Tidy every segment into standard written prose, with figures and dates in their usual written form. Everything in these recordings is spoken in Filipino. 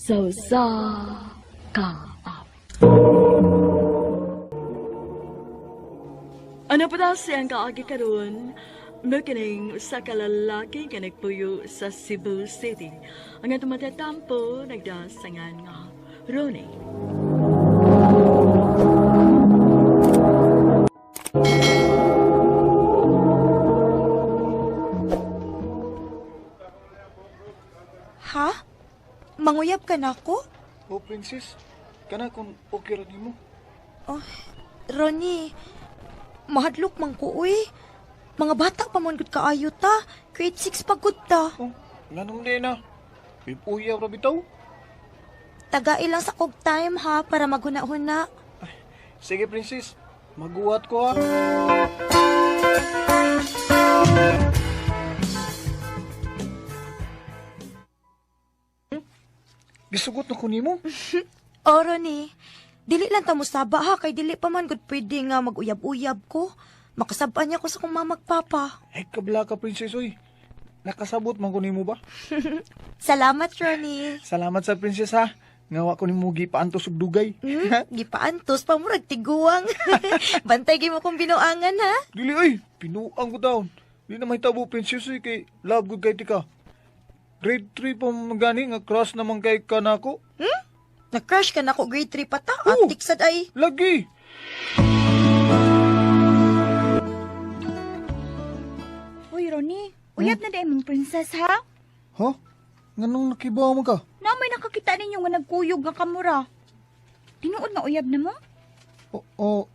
Sausa ka up. Ano pa daw siyang kaagi karon? Makining sa kalalaki nga nagpuyo sa Cebu City. Ang atong matatampo nagdasangan nga Ronnie. Ha? Manguyab ka na ako? Oh, princess, kana kung okay ra nimo. Oh, Ronnie, mahadlok man ko, uy. Mga bata pa man gud kaayo ta. Grade 6 pa gud ta. Oh, nganong di na. Ipuyaw ra bitaw. Tagai lang sa kog time ha, para maghuna-huna. Sige, princess, maguwat ko ha. Gisugot na ko nimo. Oh, Ronnie, dili lang ta mo saba ha, kay dili pa man gud pwede nga mag-uyab-uyab ko. Makasabaan niya ko sa kong mamagpapa. Ay, kabla ka, princess, oy. Nakasabot man ko nimo ba? Salamat, Ronnie. Salamat sa princess ha. Ngawa ko nimo gipaantos og dugay. Gipaantos pa murag tiguang. Bantay gyud mo kong binuangan ha. Dili ay, pinuang ko taon. Di na mahitabo, princess, oy, kay love good kay tika. Grade 3 pa magani nga crush naman kay ka nako. Na-crush ka na ko grade 3 pa ta. Oo. Atik sad ay. Lagi. Uy, Ronnie, uyab na dahil mong princess, ha? Ha? Nganong nakibaw mo ka? Na may nakakita ninyo nga nagkuyog nga kamura. Tinuod nga uyab na mo? Oo.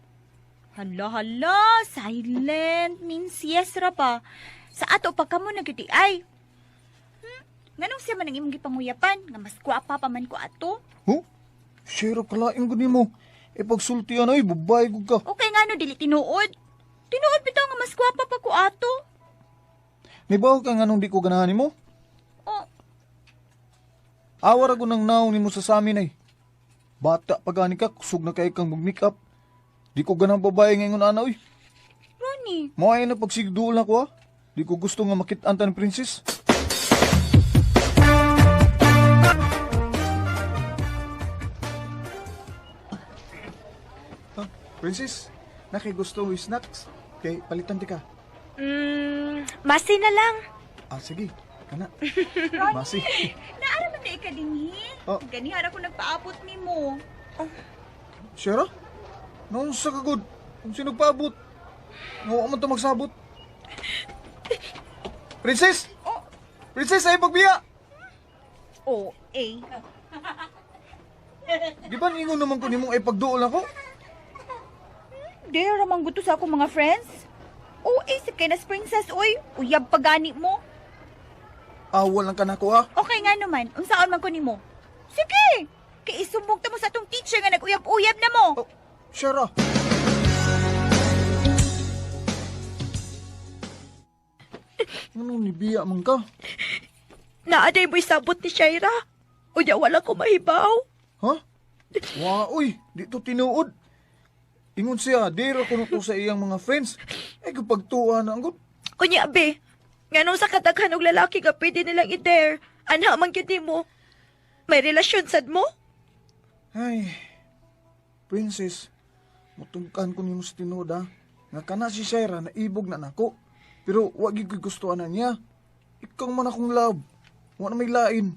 Hala, silent, means yes ra pa. Sa ato pa kamo nagitiay. Nganong siya man ang imong gipanguyapan, nga mas kwapa pa man ko ato? Huh? Share kalaing ko nimo. E pagsultian ay, babae ko ka. Okay nga no, dili tinuod. Tinuod bitaw nga mas kwapa pa ko ato. Nibaw ka nga nung di ko ganahan mo? Oh, Awar ako ng naong nimo sa samin ay. Bata pa gani ka, kusog na kay kang mag-make up. Di ko ganang babae ngayon ana oy. Ronnie, Mo ay na pagsigduol na ko ha. Di ko gusto nga makitaan ta ng princess. Ha? Princess, nakigusto mo snacks? Kay palitan di ka. Masi na lang. Ah, sige. Kana. Masi. naara man di ka dinhi. Oh. Ganihara ko nagpaabot nimo. Sure? Noon sa kagod. Kung sino paabot. Nawa man ito magsabot. Princess! Oh. Princess, ay pagbiya! Oh, eh. Di ba ningon naman ko nimong ay pagduol ako? Dare ramang gusto sa akong mga friends. Oh, eh, si Kenas Princess, oy. Uyab pagani mo. Awal lang ka na ko ha. Okay nga naman, unsaon man ko nimo. Sige! Kay isumbog ta mo sa atong teacher nga nag-uyab-uyab na mo. Oh, sure. Anong nibiya man ka? Naaday mo isabot ni Shaira. Unya wala ko mahibaw. Ha? Uy, di to tinuod. Ingon siya, dira ko na to sa iyang mga friends. Ay kapag tuwa na ang Unya, be. Nganong sa kadaghan og lalaki nga pwede nilang i-dare. Anha man gyud mo. May relasyon sad mo? Ay, princess, matungkan ko nimo sa tinuod ha. Nga kana si Shaira na ibog na nako. Pero wag gyud ko gustuhan na niya. Ikaw man akong love. Wa na may lain.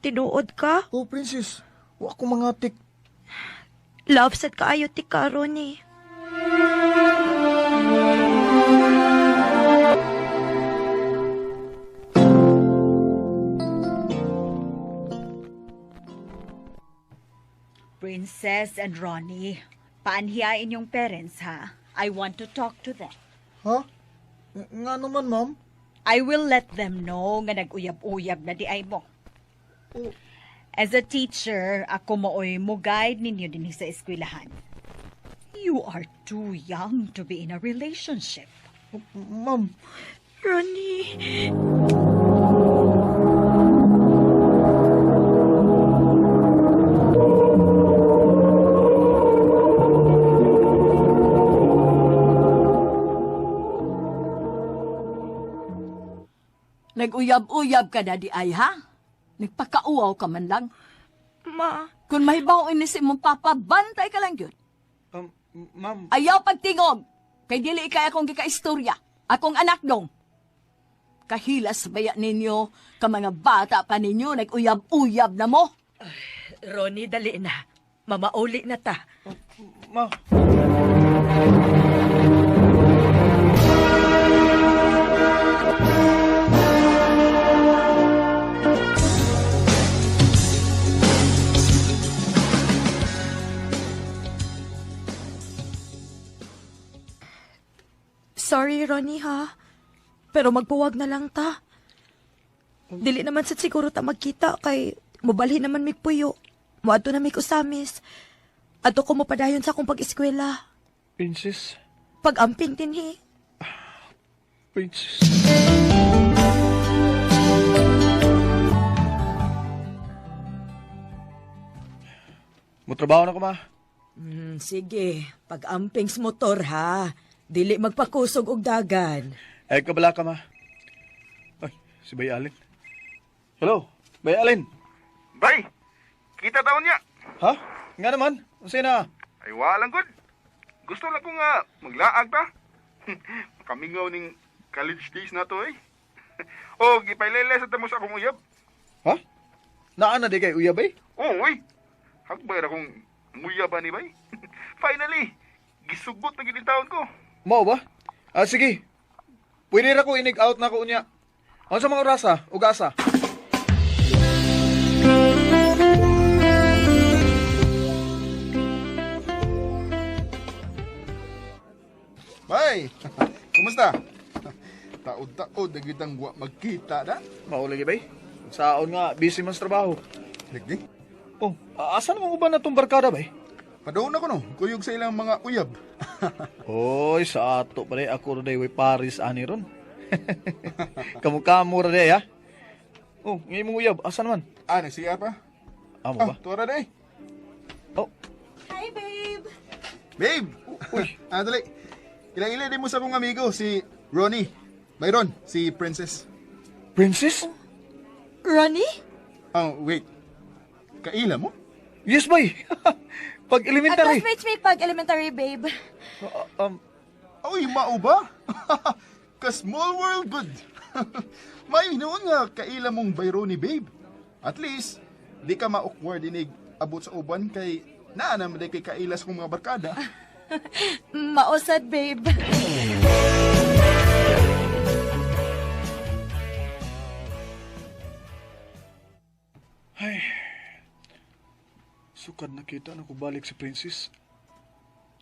Tinuod ka? Oh, princess, wa ko mangatik. Love sad kaayo ti ka, Ronnie. Princess and Ronnie, paanhiyain yung parents, ha? I want to talk to them. Ha? Nga naman, ma'am. I will let them know nga nag-uyab-uyab na di ay mo. Oh, As a teacher, ako maoy mo guide ninyo din sa eskwelahan. You are too young to be in a relationship. ma'am. Ronnie. Nag-uyab-uyab ka na di ay, ha? Nagpakauaw ka man lang. Ma, Kung mahibaw ini si mong papa, bantay ka lang yun. Ma'am, Ayaw pagtingog. Kay dili ikay akong gika-istorya. Akong anak dong. Kahilas baya ninyo, ka mga bata pa ninyo, nag-uyab-uyab na mo. Ronnie, dali na. Mamauli na ta. ma. sorry Ronnie ha. Pero magpuwag na lang ta. Dili naman sa siguro ta magkita kay mubalhin naman mi puyo. Muadto na mi kusamis. Ato ko mo padayon sa akong pag-eskwela. Princess, Pag-amping dinhi. Princess. Mutrabaho na ko, ma. Sige, pag-amping sa motor ha. Dili magpakusog og dagan. Ay, kabala ka, ma. Ay, si Bay Alin. Hello, Bay Alin. Bay, kita taon niya. Ha? Nga naman, kasi na. Ay, walang good. Gusto lang ko nga maglaag ta. Kamingaw ning college days na to eh. O, gipailele sa tamo sa akong uyab. Ha? Naan na di kay Uya, Bay? Oo, uy. Hagbay akong muyaban ni Bay. Finally, gisugot na ginitaon ko. Mao ba? Ah, sige. Pwede ra ko inig out na ko unya. Ano sa mga orasa? Ugasa? Bay, kumusta? Taod-taod na kitang magkita na. Maulagi, Bay. Saon nga, busy man sa trabaho. Ligdi, Oh, asan mo ba na itong barkada, Bay? padaon ako no. Kuyog sa ilang mga uyab. Oy, sa ato pa rin. Ako rin way Paris ani ron. Kamukha mo rin, ha? Oh, ngayon mong uyab. Asan naman? Nagsiya pa? Amo ba? Tuwara na eh. Oh, Hi, babe. Babe! uy. Dali. Ilang-ilan din mo sa akong amigo, si Ronnie. Byron, si Princess. Princess? Ronnie? Oh, wait. Kaila mo? Yes, Bay. Pag At elementary. classmates may pag-elementary, babe. Uy, mao ba? Ka-small world good. May noon nga kaila mong Byron ni babe. At least, di ka ma-awkward dinig abot sa uban kay naanam di kay kaila sa kong mga barkada. Mausad, babe. Ay, sukad nakita na ko balik si Princess.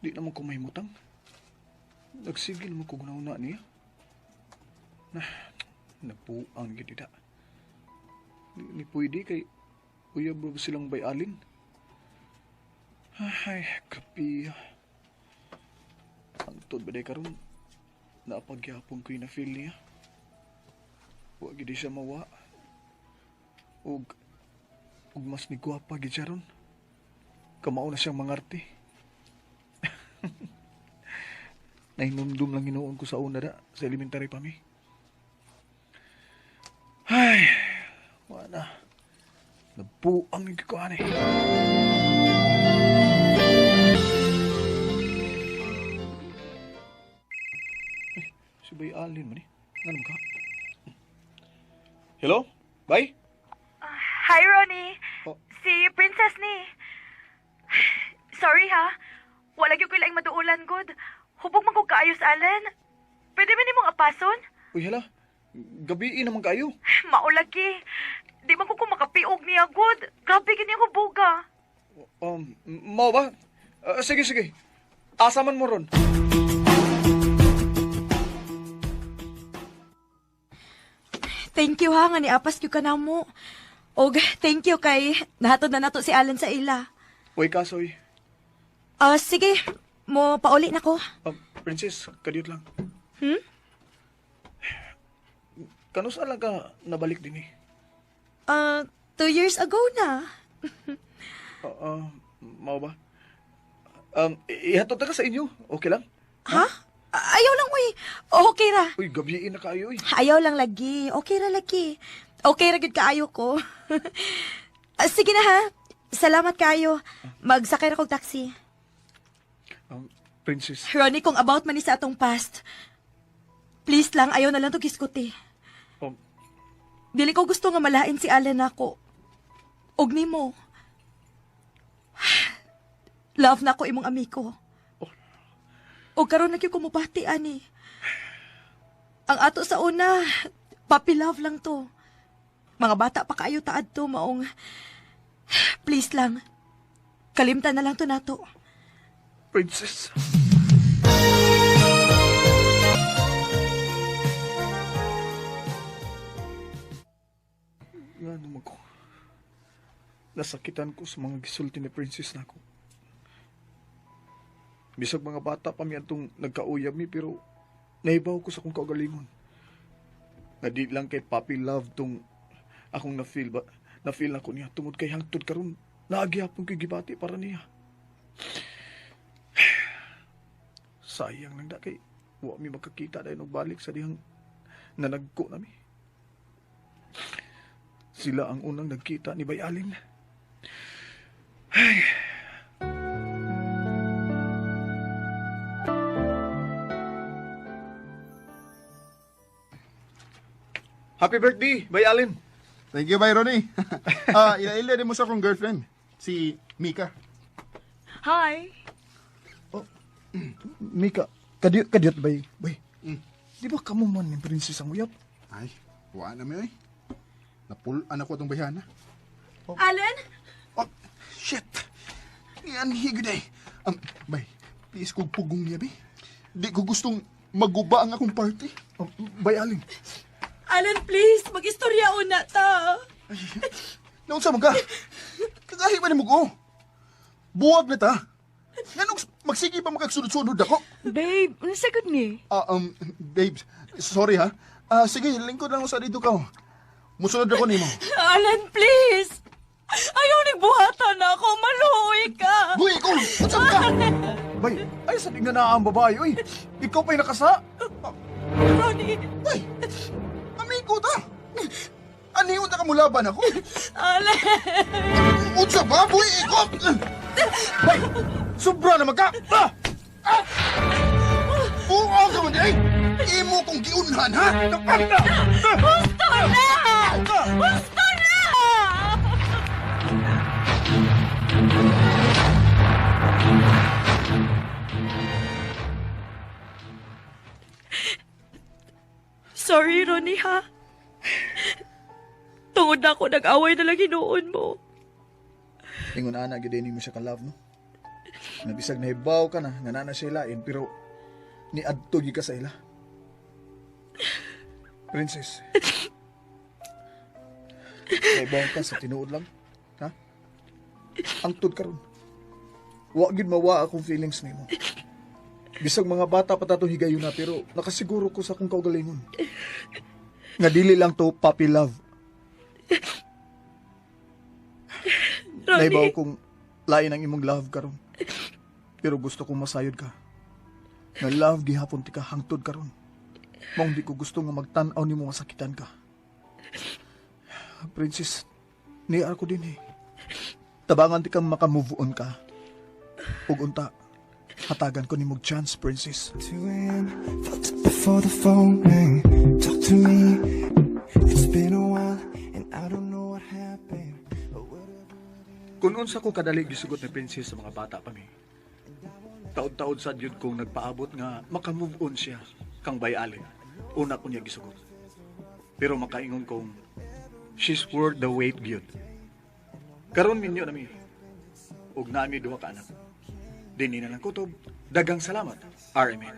Di naman ko mahimutang. Nagsigil mo ko gunauna niya. Nagpuang gitida. Ni pwede kay uyab ba silang bayalin. Ay, kapi. Ang tod ba day karon? Napagyapon ko yung na-feel niya. Huwag gidi siya mawa. Ug mas ni guwapa gid siya ron. Kamao na siyang mangarte. Nahinumdum lang hinuon ko sa una da, sa elementary pa mi. Ay, wala. Nabuang yung kikuhan eh. Si Bay Alin man eh. Anong ka? Hello? Bay? Hi, Ronnie. Oh. Si Princess ni. Sorry ha. Wala gyud ko lang maduulan god. Hubog man ko kaayos, Alan. Pwede man nimong apason? Uy, hala. Gabiin naman kayo. Maulagi. Di man ko makapiog niya god. Grabe gini ako buga. Mau ba? Sige, sige. Asaman mo ron. Thank you ha, nga niapas ko ka na mo. Og thank you kay nahatod na nato si Alan sa ila. Uy, kasoy. Sige, mo pauli na ko. Princess, kadiyot lang. Hmm? Kanus lang ka nabalik din eh. 2 years ago na. Mau ba? Ihatod na ka sa inyo. Okay lang? Ha? Ayaw lang, uy. Okay ra. Uy, gabiin na kayo eh. Ayaw lang lagi. Okay ra lagi. Okay ra gid kaayo ko. Sige na ha. Salamat kaayo. Magsakay ra kog taxi. Princess, Ronnie, kung about man ni sa atong past, please lang, ayaw na lang to giskuti. um, Dili ko gusto nga malain si Alan ako. Og nimo. Love na ko imong amiko. Og karon na ko mubati ani. Ang ato sa una, puppy love lang to. Mga bata pa kaayo taad to, maong... Please lang, kalimtan na lang to nato. Princess. Nga naman ko. Nasakitan ko sa mga gisulti ni Princess na ako. Bisag mga bata pa mi atong nagkauyab mi pero nahibaw ko sa kong kaugalingon. Nga di lang kay puppy love tong akong na-feel na ko niya tungod kay hangtod karon naagyapon ko'y gibati para niya. Sayang lang da kay wa mi makakita dahil balik sa dihang nanagko nami. Sila ang unang nagkita ni Bayalin. Ay. Happy birthday, Bayalin! Thank you, Ronnie. Ila-ila din mo sa akong girlfriend, si Mika. Hi. Mika, kadyot bay. Bay, di ba kamo man ni Princess ang uyap? Ay, wala na mo eh. Napulaan ako itong bayhana. Alan? Oh, shit! Yan, higod eh. Bay, please kong pugong niya, bay. Di ko gustong maguba ang akong party. Bayalin, Alan, please, mag-istorya una ta. Naon sa mga? Kagahi ba ni mo ko? Buwag na ta. Nganong magsige pa makagsunod-sunod ako? Babe, ano sagot ni? Babes, sorry ha. Sige, lingkod lang mo sa dito ka. Musunod ako nimo. Alan, please. Ayaw nagbuhatan na ako. Maluoy ka. Buhi ko! Unsa ka? bay, ay sa tingnan na ang babae, uy. Ikaw pa'y nakasa. Ronnie. Ay! Amigo ta! Aniwan na kamulaban ako. Alan. Unsa ba? Buhi ko! Bay, sobra naman ka. Buong ka man di ay! Imo kong giunhan, ha? Gusto na! Gusto na! Sorry, Ronnie, ha? Tungod na ako nag-away na lang hinuon mo. Ingon ana, gidini mo siya ka-love, no? Nabisag na hibaw ka na, nga na siya ilain, pero ni adtogi ka sa ila. Princess. Hibaw ka sa tinuod lang, ha? Ang tud karon. Wa gid mawa akong feelings nimo. Bisag mga bata pa tatong higayon na, pero nakasiguro ko sa akong kaugalingon. Nga dili lang to puppy love. Naibaw kong lain ang imong love karon. Pero gusto kong masayod ka. Nga love gihapon ti ka hangtod karon. Mong di ko gusto nga magtan-aw nimo masakitan ka. Princess, niya ako din eh. Tabangan ti kang maka-move on ka. Ug unta, hatagan ko nimog chance, Princess. 2 a.m. Fucked up before the phone rang. Talk to me. It's been a while and I don't know what happened. Kung unsa ko kadali gisugot ni Princess sa mga bata pa mi. Taod-taod sa jud kong nagpaabot nga maka-move on siya kang Bayalin. Una ko niya gisugot. Pero makaingon kong she's worth the wait gyud. Karon minyo na mi. Ug nami duha ka anak. Dini na lang kutob. Dagang salamat. RMN.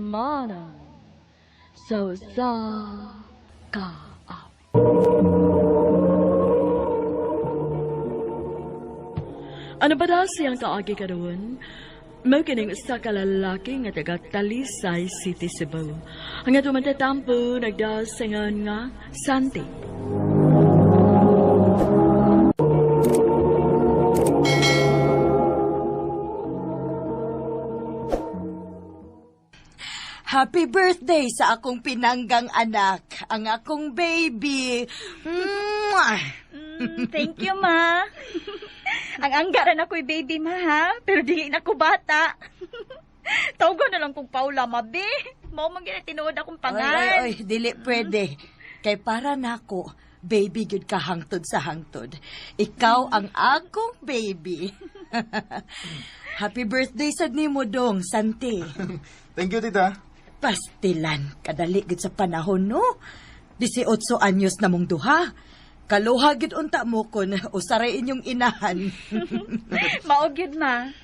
Mana so sa ka. Ano ba daw siyang kaagi karon? Mao kining usa ka lalaki nga taga Talisay City, Cebu. Ang ato matatampo nagdasangan nga Santi. Happy birthday sa akong pinanggang anak, ang akong baby. Mwah! Thank you, ma. Ang anggaran ako'y baby, ma, ha? Pero dili na ko bata. Tawag na lang kong Paula, mabi. Mao man gina tinuod akong pangan. Oy, dili pwede. Kay para nako, baby gyud ka hangtod sa hangtod. Ikaw ang akong baby. Happy birthday sad nimo dong, Santi. Thank you, tita. Pastilan, kadali gid sa panahon, no? 18 anyos na mong duha. Kaluha gid unta mo kon usaray inyong inahan. Maog yun, ma.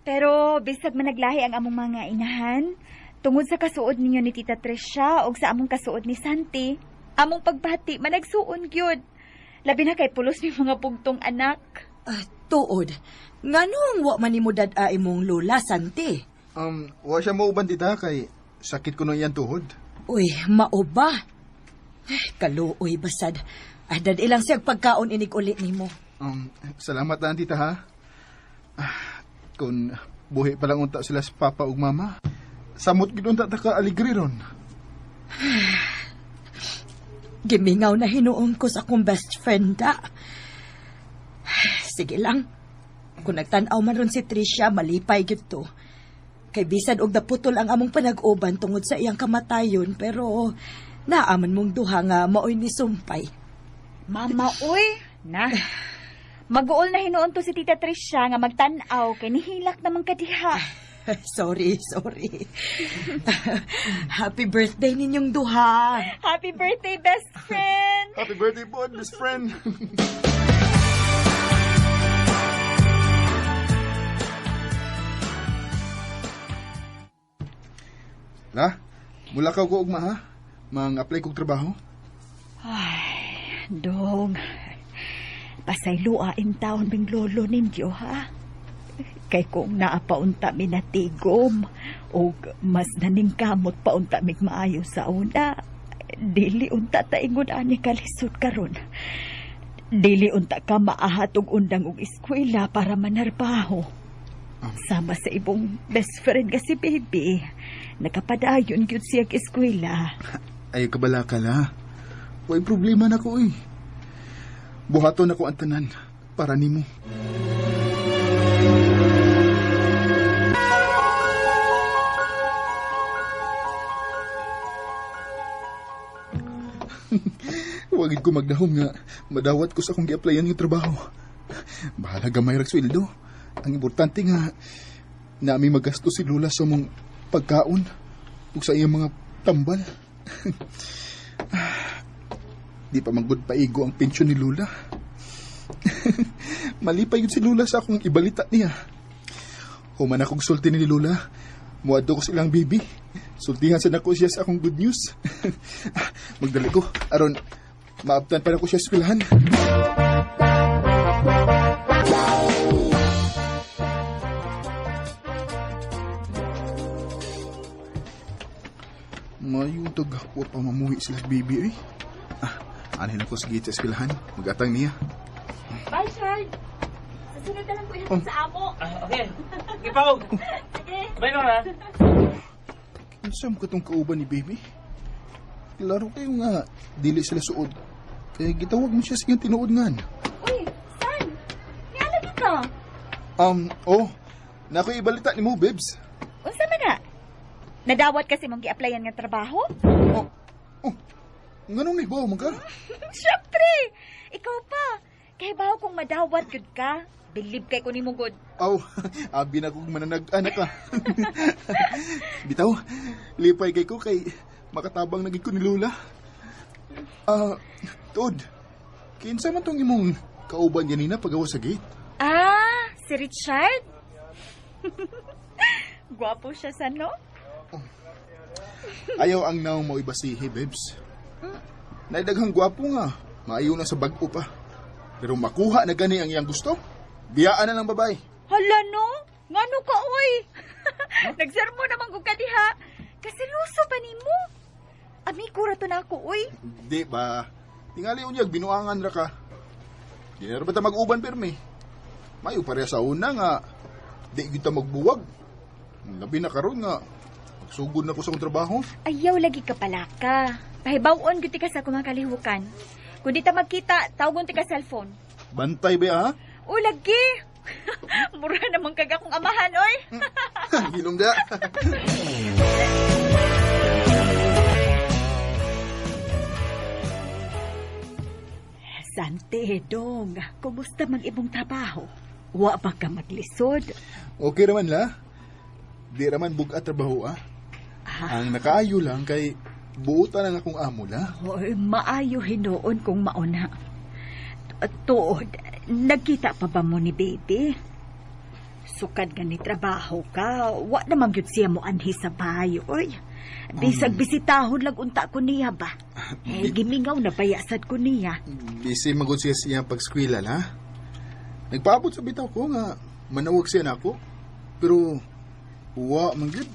Pero bisag managlahi ang among mga inahan, tungod sa kasuod ninyo ni Tita Tricia o sa among kasuod ni Santi, among pagbati managsuon gyud. Labi na kay pulos ni mga pugtong anak. Tuod, nganong wa man nimo dad-a imong lola, Santi? Wa siya mauban, tita, kay sakit ko nung yan tuhod. Uy, mao ba? Kaluoy basad. Dad ilang siyang pagkaon inig ulit nimo. Salamat na, tita, ha? Kung buhi pa lang unta sila sa papa ug mama, samot gid unta ta ka aligri ron. Gimingaw na hinuon ko sa akong best friend, da. Sige lang. Kung nagtanaw man ron si Tricia, malipay gyud to. Kay bisan og naputol ang among panag-uban tungod sa iyang kamatayon, pero naaman mong duha nga maoy ni sumpay. Mama, uy. Na. Mag-uol na hinuon to si Tita Tricia nga magtanaw kay nihilak naman kadiha. Sorry. Happy birthday ninyong duha. Happy birthday, best friend! Happy birthday po, best friend. La, mula ka ko ugma, ha? Mang-apply kong trabaho? Dong, pasaylua in taon bing lolo ninyo, ha? Kay kung naapaunta mi natigom, o mas naningkamot paunta mig maayo sa una, dili unta taingon ani kalisod karon. Dili unta ka maahat og undang og eskwela para manarbaho. Sama sa ibong best friend nga si baby, nakapadayon gyud siya sa eskwela. Ay, kabala ka la. Huwag problema na ko, eh. Buhaton ako ang tanan para nimo. Huwagin ko magdahom nga madawat ko sa akong gi-applyan yung trabaho. Bahala gamay rag sweldo. Ang importante nga nami magasto si Lola sa mong pagkaon ug sa iyang mga tambal. Di pa manggod paigo ang pensyon ni Lola. Malipay yun si Lola sa akong ibalita niya. Human akong sulti ni Lola. Muadto ko silang baby. Sultihan sa nako siya sa akong good news. Magdali ko. Aron, maabtan pa na ko siya sa eskwelahan. Mayong tagakwa pa mamuhi sila sa baby, eh. Anhin ako sa gate sa eskwelahan. Magatang niya. Bye, Chard. Sasunod na lang ko ihatid sa amo. Okay. Ipaw. Sige. Bye, Nora. Saan ka itong kauban ni baby? Klaro kayo nga, dili sila suod. Kaya gitawag mo siya sa iyong tinuod nga. Uy, San? Nialagi ka? Nakoy ibalita ni mo, Bebs. Unsa man na? Nadawat kasi mong gi-applyan nga trabaho? Nganong nibaw mo ka? Siyempre! Ikaw pa! Kaya ba kung madawat yun ka? Believe kay ko ni mo good. Abi na kong mananag-anak ka. Bitaw, lipay kay ko kay makatabang naging ko ni Lola. Tod, kinsa man tong imong kauban ganina pagawa sa gate? Si Richard? Gwapo siya sa no? Ayaw ang naong mo ibasihi, Bebs. Naidaghang gwapo nga, maayo na sa bag-o pa. Pero makuha na gani ang iyang gusto, biyaan na ng babae. Hala no? Ngano ka, oy? Nagsermo naman ko ka diha. Kasiluso pa nimo. Amigo ra to na ako, oy. Di ba? Tingali unyag, binuangan ra ka. Di na ba ta mag-uban permi? Mayo pareha sa una nga, di kita magbuwag. Labi na karon nga, magsugod na ko sa akong trabaho. Ayaw lagi ka pala ka. Pahibawon gyud ka sa kumakalihukan. Kung di ta magkita, tawagon ti ka cellphone. Bantay ba ha? O lagi. Mura naman kaga kong amahan, oy. Hilongga. Sante, Dong. Kumusta mang ibong trabaho? Wa ba ka maglisod? Okay naman la. Di raman bugat trabaho Ang nakaayo lang kay buutan ang akong amo la. Oy, maayo hinuon kung mauna. Tuod, nagkita pa ba mo ni baby? Sukad nga ni trabaho ka, wa naman gyud siya mo anhi sa bayo, oy. Bisag bisitahon lang unta ko niya ba? Gimingaw na payasad ko niya. Busy magod siya siya pag-skwela la. Nagpaabot sa bitaw ko nga manawag siya nako. Pero wa man gyud.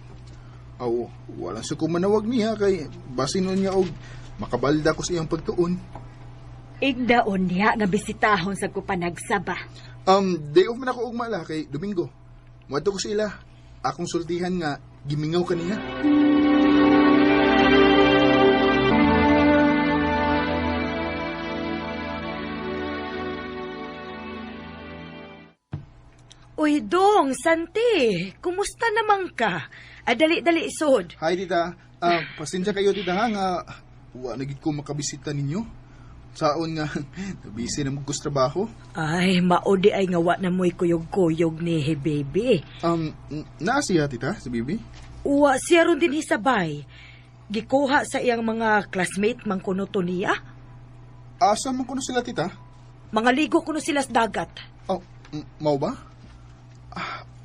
Aw, wala sa ko manawag niya kay basinon niya og makabalda ko sa iyang pagtuon. Igdaon niya nga bisitahon sa ko panagsaba. Day off man ako ugma la kay Domingo. Muadto ko sa ila. Akong sultihan nga gimingaw kaniya. Uy, Dong, Santi, kumusta naman ka? Dali-dali, sod. Hi tita. Pasensya kayo tita ha nga wa na gid ko makabisita ninyo. Saon nga busy na mo ko sa trabaho. Ay, maodi ay ngawa na mo'y kuyog-kuyog ni he baby. Naa siya tita sa bibi? Uwa siya ron din hisabay. Gikuha sa iyang mga classmate mang kuno to niya. Asa man kuno sila tita? Mga ligo kuno sila sa dagat. Oh, mao ba?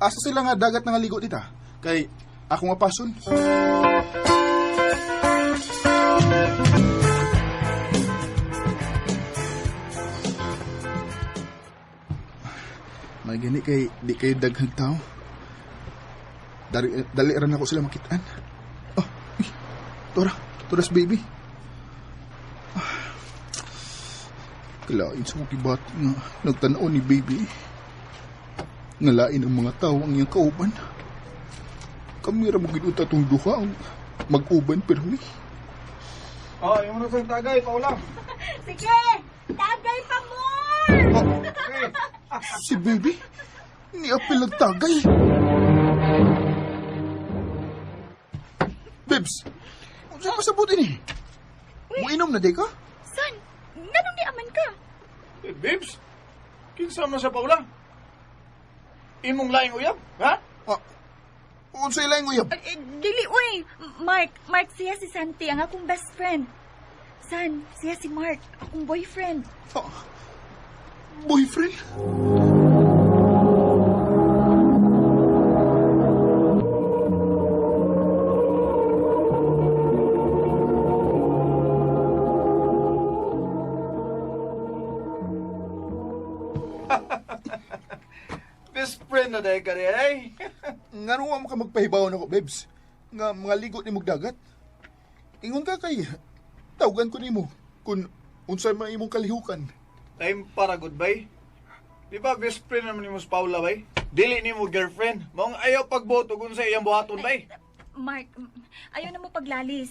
Asa sila nga dagat nga ligo tita? Kay ako nga pason. May gani kay di kayo daghang tao. Dali ran ako sila makitaan. Oh, Toras baby. Kalain sa mga kibati nga nagtanaw ni baby. Ngalain ang mga tao ang iyang kauban. Kami ra mo ginuta tong duha ang mag-uban permi. Yung mga sa tagay, Paula. Sige! Tagay pa mo! Si baby, niapil ang tagay. Bebs, saan pa sabutin eh? Muinom na di ka? San? Nganong ni aman ka? Babes, kinsa man sa Paula? Imong laing uyab, ha? Unsay laing uyab? Dili, uy. Mark siya si Santi, ang akong best friend. San, siya si Mark, akong boyfriend. Boyfriend? Best friend na dahil ka rin, ay. Nga nung ka magpahibawan ako, Bebs. Nga mga ligot ni dagat. Ingon ka kay, tawagan ko ni mo kung unsay man imong kalihukan. Time para goodbye. Di ba best friend naman ni mo sa Paula, bay? Dili ni mo girlfriend. Maong ayaw pagboto kung sa iyang buhaton, bay. Mark, ayaw na mo paglalis.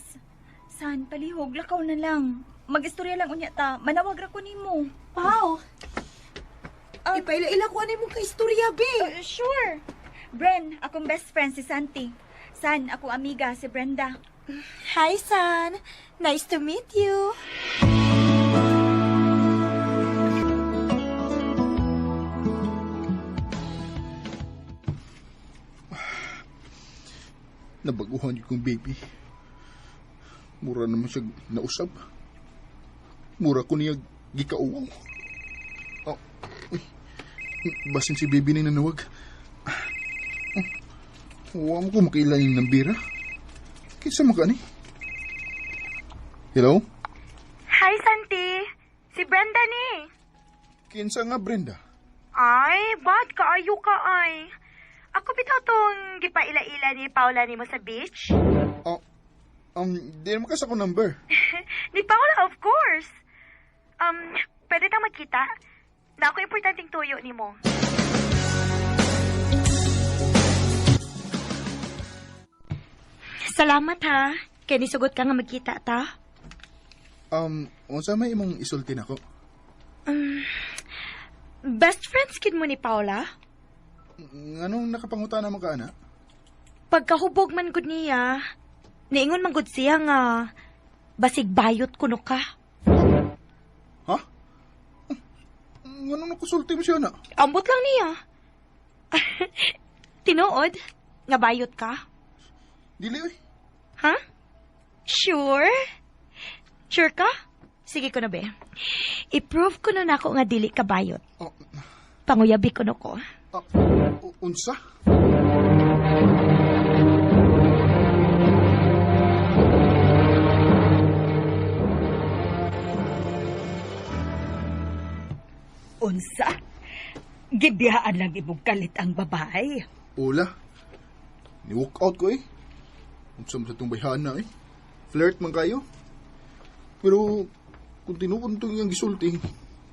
San, palihog, lakaw na lang. Mag-istorya lang unya ta, manawag ra ko nimo. Pao! Ipaila-ila ko ano mong kaistorya, be. Sure. Bren, akong best friend si Santi. San, akong amiga si Brenda. Hi, San. Nice to meet you. Nabaguhan yun kong baby. Mura naman siya nausap. Mura ko niya gikauwaw. Oh, uy. Basin si baby na nanawag. Huwag mo ko makailanin ng bira. Kinsa mo ka ni? Hello? Hi, Santi. Si Brenda ni. Kinsa nga Brenda? Ay, bad kaayo ka ay. Ako bitaw tong gipaila-ila ni Paula nimo sa beach? Oh, di naman kasi ako number. Ni Paula, of course. Pwede tang magkita? Na ako importanteng tuyo nimo. Salamat ha. Kaya nisugot ka nga magkita ta. Unsa may imong isultin ako? Best friends kid mo ni Paula? Anong nakapanguta naman ka, ana? Pagkahubog man gud niya, niingon man gud siya nga basig bayot kuno ka. Ha? Anong nakusulti mo siya, na? Ambot lang niya. Tinuod nga bayot ka? Dili, oy. Ha? Sure? Sure ka? Sige ko na be. I-prove ko na nako nga dili ka bayot. Oh, Panguyabi ko na ko. unsa? Unsa? Gibiyaan lang imong kalit ang babae. Ula. Ni-walk out ko, eh. Unsa mo sa itong bayhaan na, eh. Flirt man kayo. Pero, kung tinupuntong yung gisulti,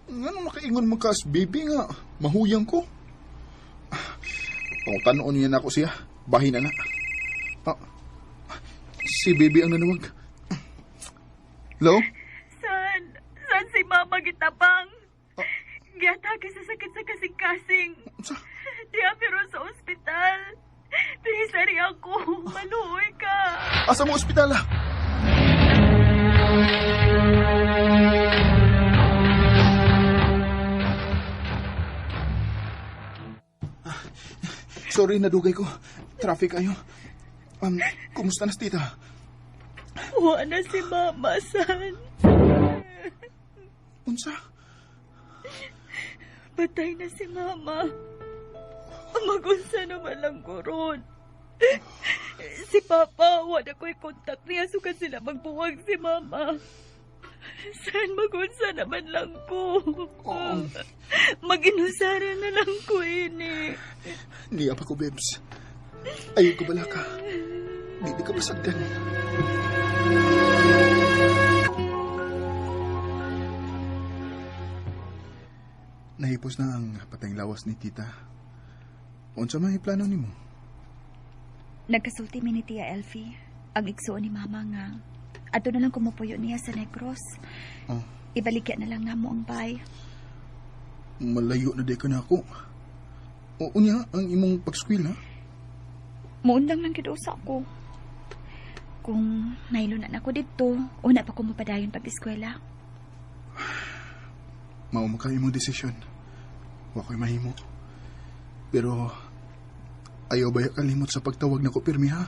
nga makaingon man ka as baby nga, mahuyang ko. Kung tanoon niya na ako siya, bahin na na. Si baby ang nanawag. Hello? Saan si Mama gitabang? Giatake sa sakit sa kasing-kasing. Diya pero sa ospital. Pihisari ako. Maluoy ka. Asa mo ospital, ah? Sorry, nadugay ko. Traffic kayo. Kumusta na si tita? Wala na si Mama, san. Unsa? Patay na si Mama. Magunsa naman lang ko ron. Si Papa, wala ko'y kontak niya sukat sila magbuwag si Mama. Saan magunsa naman lang ko? Mag-inusara na lang ko ini. Niya pa ko, Bebs. Ayaw ko bala ka. Di ka masagdan. Nahipos na ang patayng lawas ni tita. Unsa may plano nimo? Nagkasulti mi ni Tia Elfie. Ang igsuon ni Mama nga. Ato na lang kumupuyo niya sa Negros. Oh. Ibaligya na lang namo ang bay. Malayo na di ka na ako. O unya ang imong pag-skwil, ha? Muundang lang kidusa ko. Kung nailunan ako dito, una pa ko mapadayon pag-eskwela. Mao mo ka imong desisyon. Wa ko'y mahimo. Pero ayaw ba kalimot sa pagtawag na ko pirmi, ha?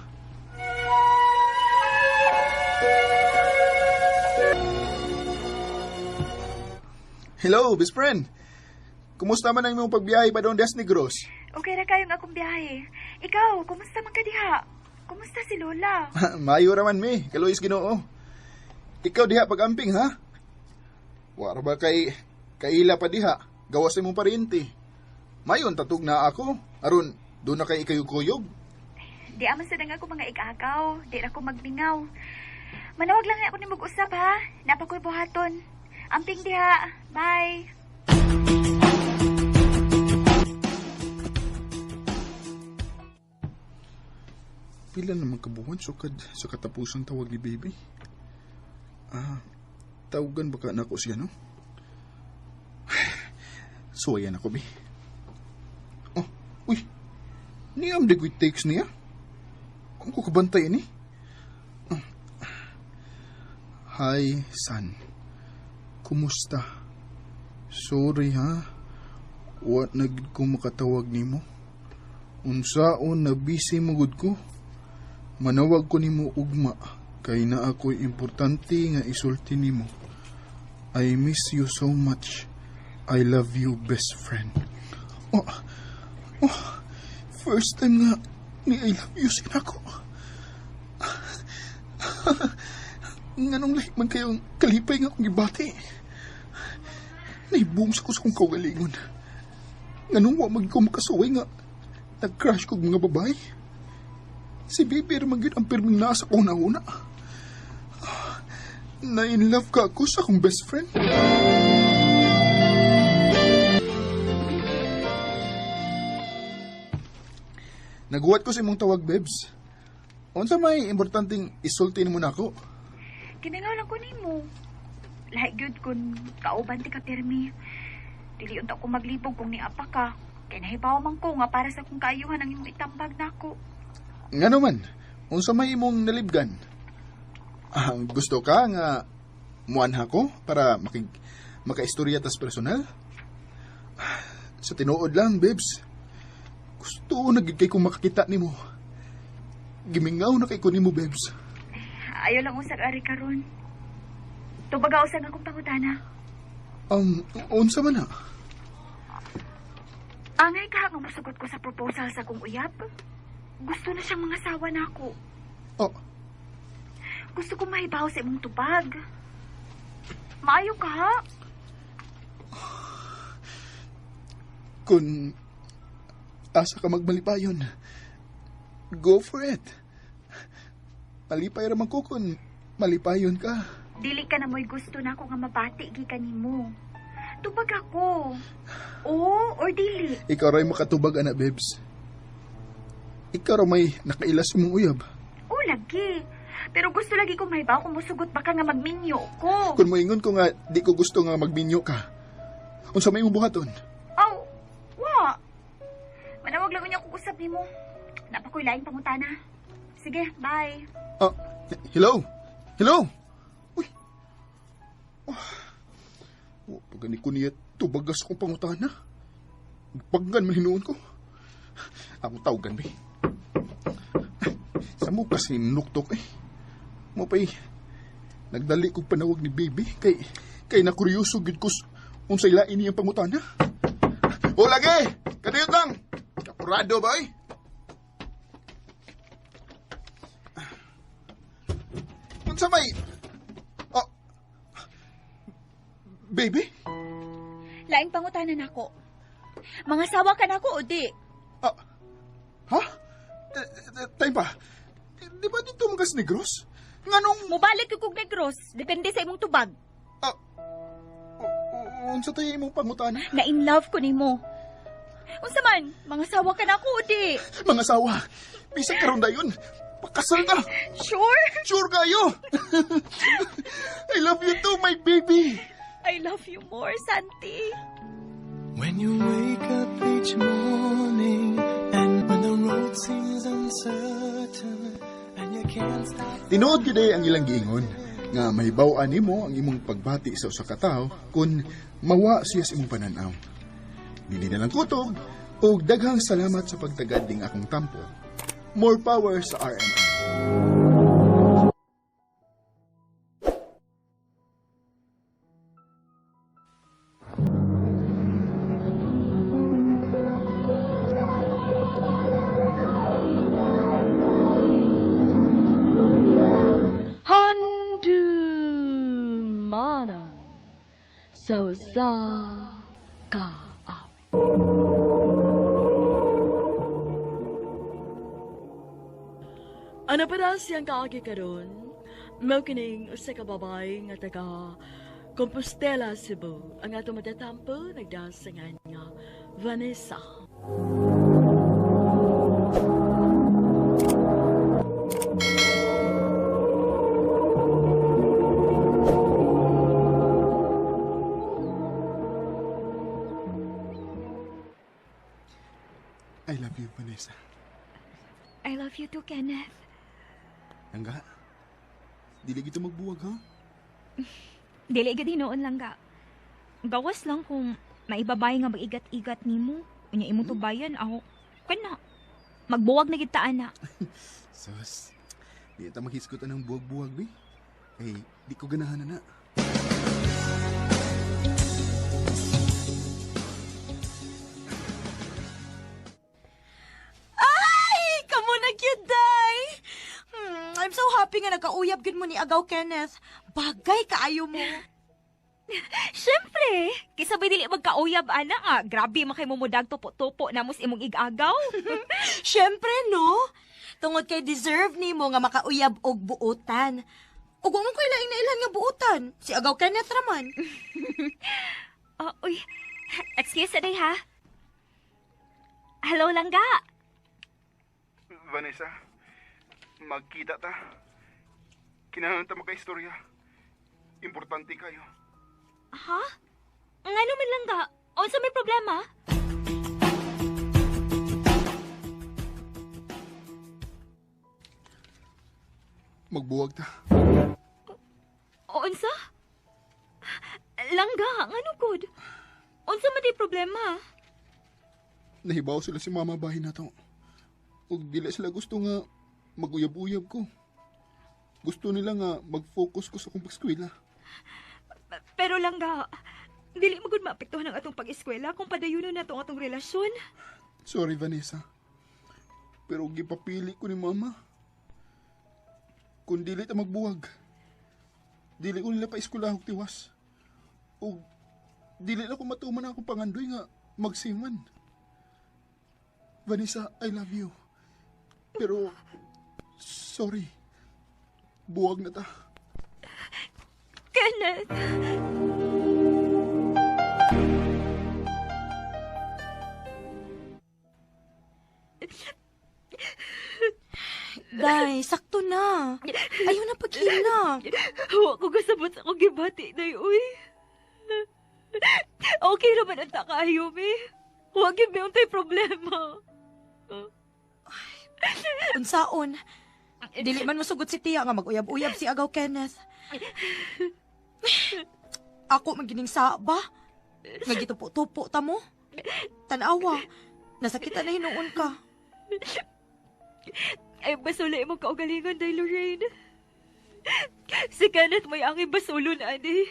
Hello, best friend. Kumusta man ang imong pagbiyahe pa doon des Negros? Okay ra kayong akong biyahe. Ikaw, kumusta man ka diha? Kumusta si Lola? Mayo raman mi, kaluis Ginoo. Ikaw diha pag-amping, ha? Wara ba kay kaila pa diha, gawas imong parinti. Mayon tatug na ako, aron doon na kay ikayog-kuyog. Di aman sa ako mga igagaw. Di na ako magmingaw. Manawag lang ako ni mag-usap ha. Napakoy buhaton. Amping diha. Bye. Pila naman kabuhan sukad sa katapusang tawag ni baby. Tawagan baka na ako siya, no? Suwayan ako, bi. Oh, uy. Niyam the good takes niya. Ang kukabantay ni. Hi, son. Kumusta? Sorry, ha? Wa nagid ko makatawag nimo. Unsaon na busy magud ko. Manawag ko nimo ugma kay na ako'y importante nga isulti nimo. I miss you so much. I love you, best friend. First time nga ni I love you sinako. Nganong lahi man kayong kalipay nga akong ibati. Naibungs ako sa kong kaugalingon. Nganong wa maging ko makasuway nga nag-crush ko mga babae. Si Baby raman gyud ang pirming nasa ko una. Na-in love ka ako sa akong best friend. Naguwat ko sa imong tawag, Bebs. Unsa may importanteng isultin mo na ako? Kinangaw lang ko nimo. Lahat gyud kun kauban ti ka pirmi. Dili unta ko maglibog kung niapa ka. Kay nahibaw man ko nga para sa kung kaayuhan ang imong itambag nako. Nga naman, unsa may imong nalibgan? Gusto ka nga muanha ko para makaistorya tas personal? Sa tinuod lang, Bebs. Gusto na gid kay kung makakita nimo. Gimingaw na kay ko nimo, Bebs. Ayaw lang usag ari karon. Tubaga usag akong pangutana. Unsa man na? Angay ka nga musugot ko sa proposal sa kong uyab. Gusto na siyang mga sawa na ako. Oh, Gusto ko mahibaw sa imong tubag. Maayo ka ha? kung asa ka magmalipayon, go for it. Malipay raman ko kung malipayon ka. Dili ka na mo'y gusto na ako nga mabati gikan nimo. Tubag ako. Oo, or dili. Ikaw ray makatubag, ana, Bebs. Ikaw ray may nakailas mong uyab. Oo, lagi. Pero gusto lagi ko mahibaw kung musugot baka nga magminyo ko. Kung moingon ko nga di ko gusto nga magminyo ka, unsa may imong buhaton? Aw, wa. Manawag lang niya kung usap nimo. Napakoy laing pangutana. Sige, bye. Hello? Hello? Uy. Pagani ko niya tubagas kong pangutana. Paggan mahinuon ko. Ako tawgan, be. Sa mo kasi nuktok eh. Mo pa'y nagdali kong panawag ni Baby kay nakuryoso gid ko unsay lain niyang pangutana. O lagi! Kadiyot lang! Kapurado ba eh? Unsa may... Baby? Laing pangutanan ako. Mga sawa ka na ako o di? Ha? Time pa. Di ba dito mga negros? Nganong... Mubalik yung kong negros. Depende sa imong tubag. Unsa tayo imong pangutana? Na in love ko nimo. Unsa man, mga sawa ka na ako o di? Mga sawa. Bisag karon dayon. Pakasal na. Sure? Sure kayo. I love you too, my baby. I love you more, Santi. When you wake up each morning and when the road seems uncertain and you can't stop. Tinuod gid ang ilang giingon nga mahibaw-an nimo ang imong pagbati sa usa ka tawo kun mawa siya sa imong pananaw. Dili na lang kutob ug daghang salamat sa pagtagad ning akong tampo. More power sa RMN. Mana so sa ka up. Ano pa daw siyang kaagi karon? Mao kining usa ka babay nga taga Compostela, Cebu. Ang ato matatampo nagdasangan nga Vanessa. I love you, Vanessa. I love you too, Kenneth. Langga, dili gito magbuwag, ha? Dili gid hinoon lang ga. Gawas lang kung maibabay nga mag-igat-igat nimo. Unya imong tubayan ako. Kana magbuwag na gid ta ana. Sus, di ta maghisgot ng buwag-buwag, be. Eh, di ko ganahan na. Kamu na cute, day! I'm so happy nga nakauyab gid mo ni Agaw, Kenneth. Bagay kaayo mo. Siyempre, kisabay dili magkauyab, ana nga. Grabe, makay mumudag tupo-tupo na mus imong igagaw. Siyempre, no? Tungod kay deserve ni mo nga makauyab og buutan. Ug mo ko'y laing na ilan nga buutan. Si Agaw Kenneth raman. Uy, excuse today, ha? Hello, langga. Vanessa, magkita ta. Kinahanglan ta makaistorya. Importante kayo. Ha? Ngano man langga? Unsa may problema? Magbuwag ta. Unsa? Langga, ngano gud? Unsa man di problema? Nahibaw sila si mama bahin na to. Ug dili sila gusto nga maguyab-uyab ko. Gusto nila nga mag-focus ko sa akong pag-eskwela. Pero langga, dili mo gud maapektuhan ang atong pag-eskwela kung padayunon na atong relasyon. Sorry, Vanessa. Pero gipapili ko ni mama. Kung dili ta magbuwag, dili ko nila pa eskwelahog tiwas. O dili na ko matuman ang akong pangandoy nga magsiman. Vanessa, I love you. Pero, sorry. Buwag na ta. Kenneth! Day, sakto na. Ayaw na paghina. Huwag ko kasabot sa akong gibati, day, uy. Okay naman ang takayo, me. Huwag yun may untay problema. Unsaon? Dili man masugot si Tia nga mag-uyab-uyab si Agaw Kenneth. Ako magining sa ba? Nga gitupo-tupo ta mo? Tanawa, nasakitan na hinuon ka. Ay, basula mo kaugalingon, day, Lorraine. Si Kenneth may angin basulo na, ani.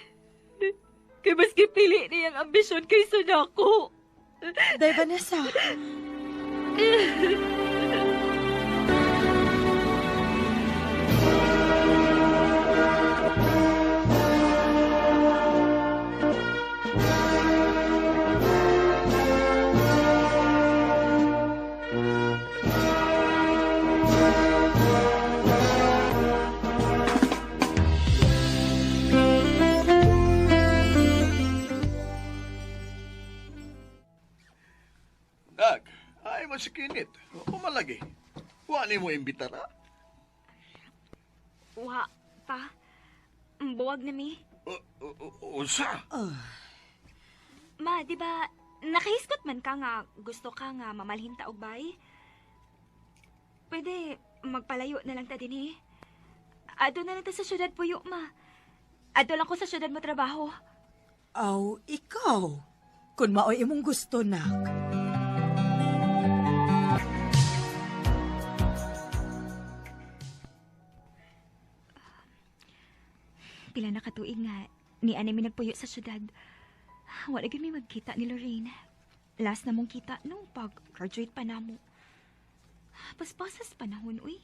Kaya maski pili niyang ambisyon kaysa na ako. Day, Vanessa. Dag, ay masikinit. O malagi. Wali mo imbitara. Wa, pa. Buwag na, mi. Unsa? Ma, di ba, nakahiskot man ka nga gusto ka nga mamalhin ta og bay? Pwede magpalayo na lang ta din, eh. Ado na lang ta sa syudad puyo, ma. Ado lang ko sa syudad mo trabaho. Aw, ikaw. Kung maoy imong gusto na. Pila na katuig nga, ni Ane mi nagpuyo sa syudad. Wala gyud mi magkita ni Lorraine. Last na mong kita nung pag-graduate pa namo. Paspasas panahon, uy.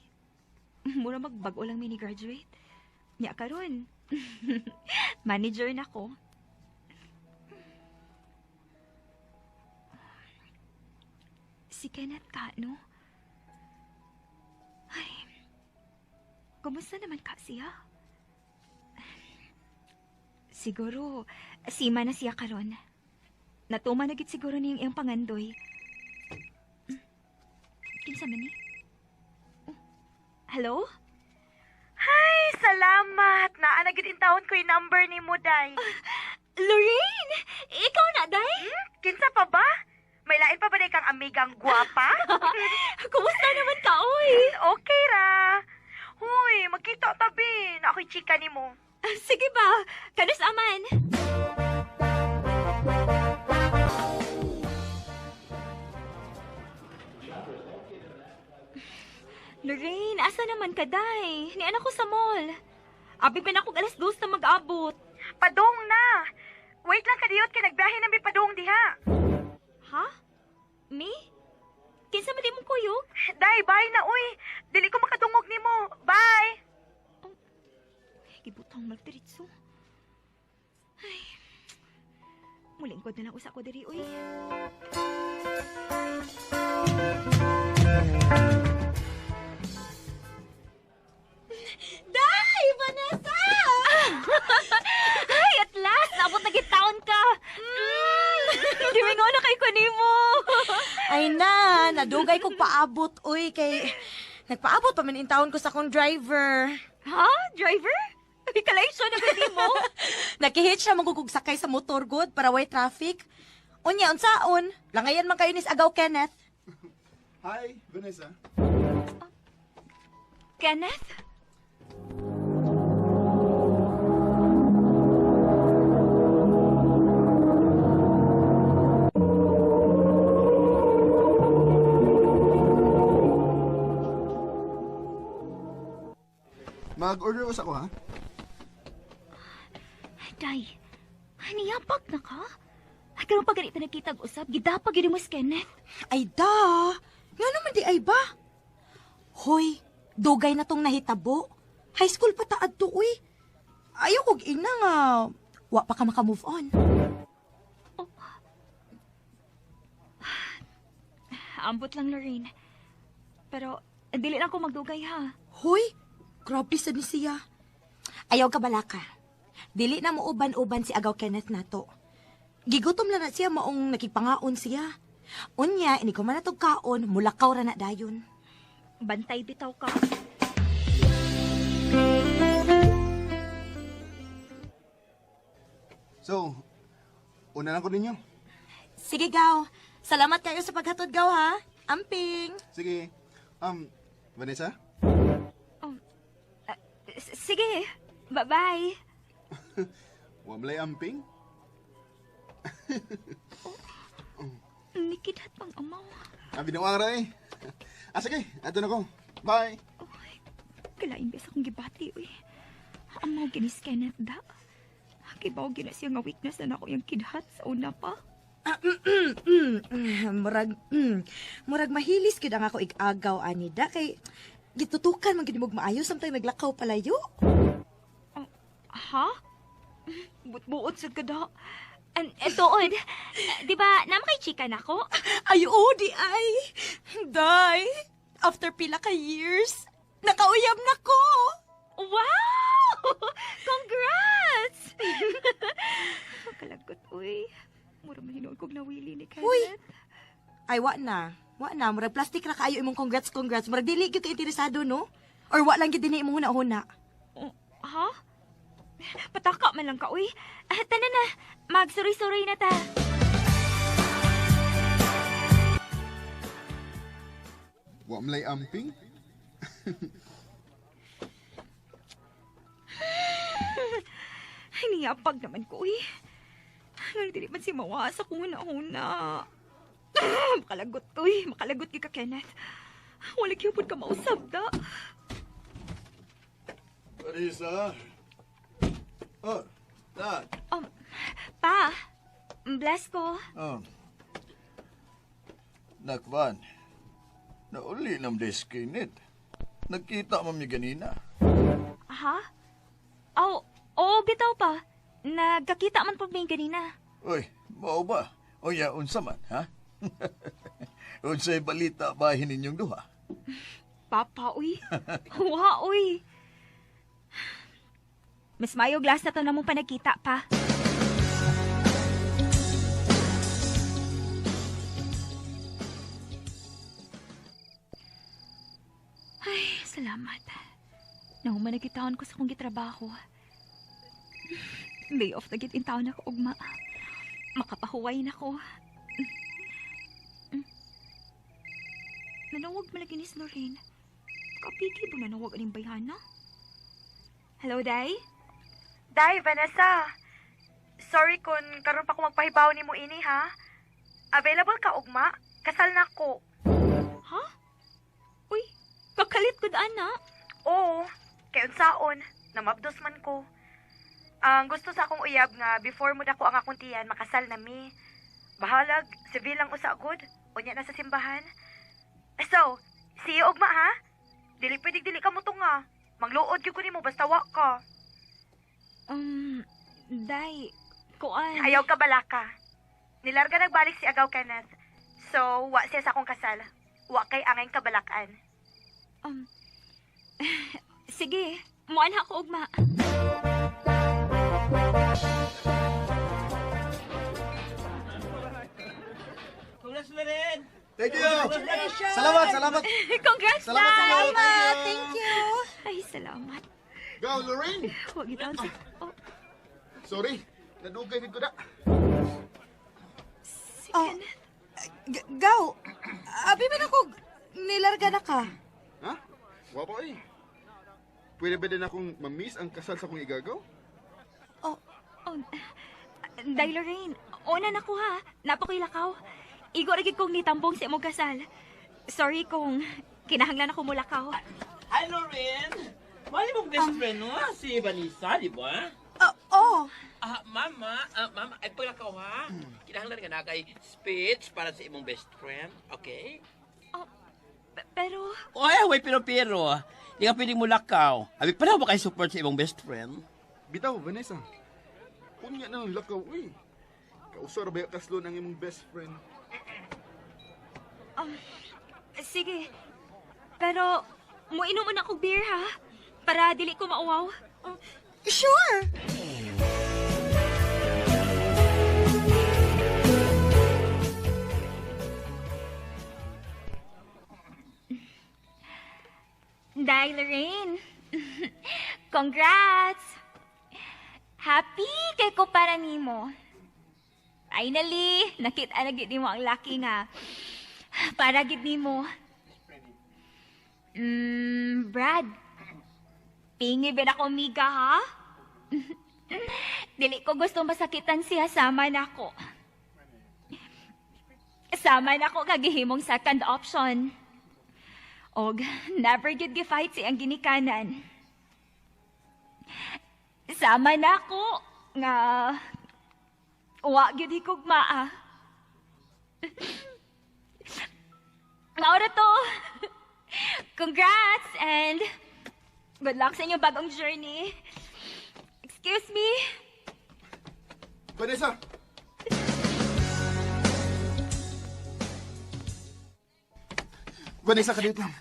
Mura magbago lang mi ni graduate. Nya karon. Manager na ko. Si Kenneth ka, no? Ay, kumusta naman ka siya? Siguro, sima na siya karon. Natuma na gid siguro niyang iyang pangandoy. Kinsa man ni? Oh, hello? Hay, salamat. Naa na gid in taon ko yung number ni mo, day. Lorraine! Ikaw na, day? Kinsa pa ba? May lain pa ba day kang amigang gwapa? Kumusta naman ka, oy? Okay ra. Huy, magkita tabi. Na ako'y chika ni mo. Sige ba? Kanus aman. Lorraine, asa naman ka, day? Ni anak ko sa mall. Abi pa na akong alas 2 na mag-abot. Padong na. Wait lang kadiyot kay nagbiyahe na may padong diha. Ha? Me? Kinsa man di mong kuyog? Day, bye na, uy. Dili ko makadungog ni mo. Bye. Gibutang magdiritso. Ay, Mulingkod na lang usa ko diri, uy. Day! Vanessa! Ay, at last! Naabot na gitaon ka! Gimingo na kay kunimo! Ay na, nadugay kong paabot, uy, kay... Nagpaabot pa man in taon ko sa akong driver. Ha? Driver? Ikalayso na gati mo? Nakihitch na magugug sakay sa motor good para way traffic. Unya, unsaon? Langayan man kayo nis agaw, Kenneth. Hi, Vanessa. Kenneth? Mag-order ko sa ako, ha? Day, niyapak na ka? Ay, karong pag ganito nagkitag-usap, gidapag yun mo si Kenneth. Ay da, nga naman di ay ba? Hoy, dugay na tong nahitabo. High school pa taad to, uy. Ayaw kog ina nga. Wa pa ka maka-move on. Ambot lang, Lorraine. Pero, dili na ako magdugay, ha? Hoy, grabe sa ni siya. Ayaw ka balaka. Dili na mo uban-uban si agaw Kenneth nato. Gigutom lang na siya maong nakipanghaon siya. Unya, ini ko man natog kaon, mulakaw ra na dayon. Bantay bitaw ka. So, una lang ko ninyo. Sige, gaw. Salamat kayo sa paghatod, gaw, ha? Amping. Sige. Vanessa? Sige, bye-bye. Wamlay amping? Nikidat pang amaw. Binawang ra eh. Sige, ato na ko. Bye. Kalain bes akong gibati, uy. Amaw ginis Kenneth da. Kibaw ginas siya nga weakness na ako yung kidhat sa una pa. Murag mahilis gid ang ako igagaw ani da kay gitutukan man gid mo maayo samtang naglakaw palayo. Ha? Buot sa kada. Tuod, di ba naman kay chika na ko? Ay, di ay. Day, after pila ka years, nakauyab na ko. Wow! Congrats! Kalagot, uy. Mura mahinoon kong nawili ni Kenneth. Uy! Ay, wa na. Murag plastic ra kaayo imong congrats. Murag dili gyud ka interesado, no? Or wa lang gyud dinhi imong huna-huna. Ha? Pataka man lang ka, uy. Tanan na, magsuroy-suroy na ta. Wamlay amping? Ay, niyapag naman ko, uy. Dili man si mawa sa kung una-una. Makalagot, uy. Makalagot ka, Kenneth. Wala kiyapon ka mausap, da. Vanessa? Oh, Dad. Pa, bless ko. Nakvan, nauli nam deskinit. Nagkita mo mi ganina. Ha? Oo, bitaw pa. Nagkakita man po may ganina. Uy, mao ba? O ya, unsa man, ha? Unsay balita bahin ninyong duha? Papa, uy. Huwa, uy. Mas mayo glass na to na mong panagkita pa. Ay, salamat. Nahuman nagkitaon ko sa kong gitrabaho. Day off na gitintaon ako, ugma. Makapahuway na ko. Nanawag malagi ni Lorraine. Kapigi ba nanawag aning bayhana? Hello, Day? Day, Vanessa. Sorry kung karon pa ko magpahibaw ni mo ini, ha? Available ka, ugma? Kasal na ko. Ha? Uy, kakalit ko daan na. Oo, kay unsaon, namabdos man ko. Ang gusto sa akong uyab nga, before mo dako ang akong tiyan, makasal na mi. Bahalag, civil lang usagod, unya na sa simbahan. So, see you, ugma, ha? Dili ka mo to nga. Mangluod yun ko ni mo, basta wa ka. Day, kuan. Ayaw ka balaka. Nilarga nagbalik si Agaw Kenneth. So, wa siya sa akong kasal. Wa kay angay kabalakan. Sige, muan ako ugma. Congrats na rin! Thank you! Salamat! Congrats, Salamat sa iyo! Thank you! Ay, salamat. Go, Lorraine! Huwag itaon sa... Oh, Sorry, nadugay ko na. si Oh. Kenneth. Gaw, abi man ako, nilarga na ka. Ha? Wapo eh. Pwede ba din akong mamiss ang kasal sa kong igagaw? Oh, Day Lorraine, una na ko ha. Napakoy-lakaw. Igo lagi kong nitambong sa imong kasal. Sorry kung kinahanglan ako mulakaw. Hi, Lorraine! Mali mong best friend mo, si Vanessa, di ba? Oo. Mama, ay paglakaw ha. Kinahanglan nga na kay speech para sa imong best friend, okay? Pero... Oy, pero. Di ka pwedeng mulakaw. Abi, pa ba kayo support sa imong best friend? Bitaw, Vanessa. Kunya na lang lakaw eh. Kausar ba kaslon ang imong best friend? Sige. Pero, muinom na akong beer ha. Para dili ko mauwaw. Sure. Day Lorraine. Congrats! Happy kay ko para nimo. Finally, nakita na gid nimo ang laki nga. Para gid nimo. Brad. Pingi ba ako miga ha? Dili ko gusto masakitan siya, sama na ko. Sama na ko kagihimong second option. Og never gid gi-fight siyang ginikanan. Sama na ko nga wa gid higugmaa. Maura to. Congrats and good luck sa inyong bagong journey. Excuse me? Vanessa! Vanessa, kadit lang.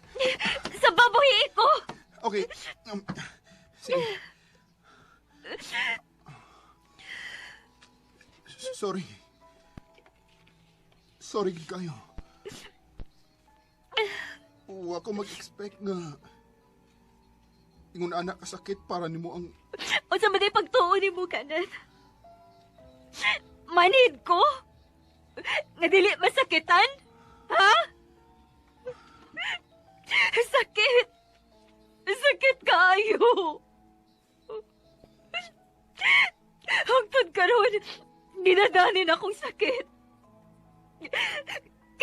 Sa babuhi ko! Okay. Sige. Sorry. Sorry gid kayo. Wa ko mag-expect nga ingon anak kasakit para nimo ang O sa maday pagtuon ni mo, Kenneth. Manhid ko? Nga dili masakitan? Ha? Sakit! Sakit kayo! Hangtod karon, dinadanin akong sakit.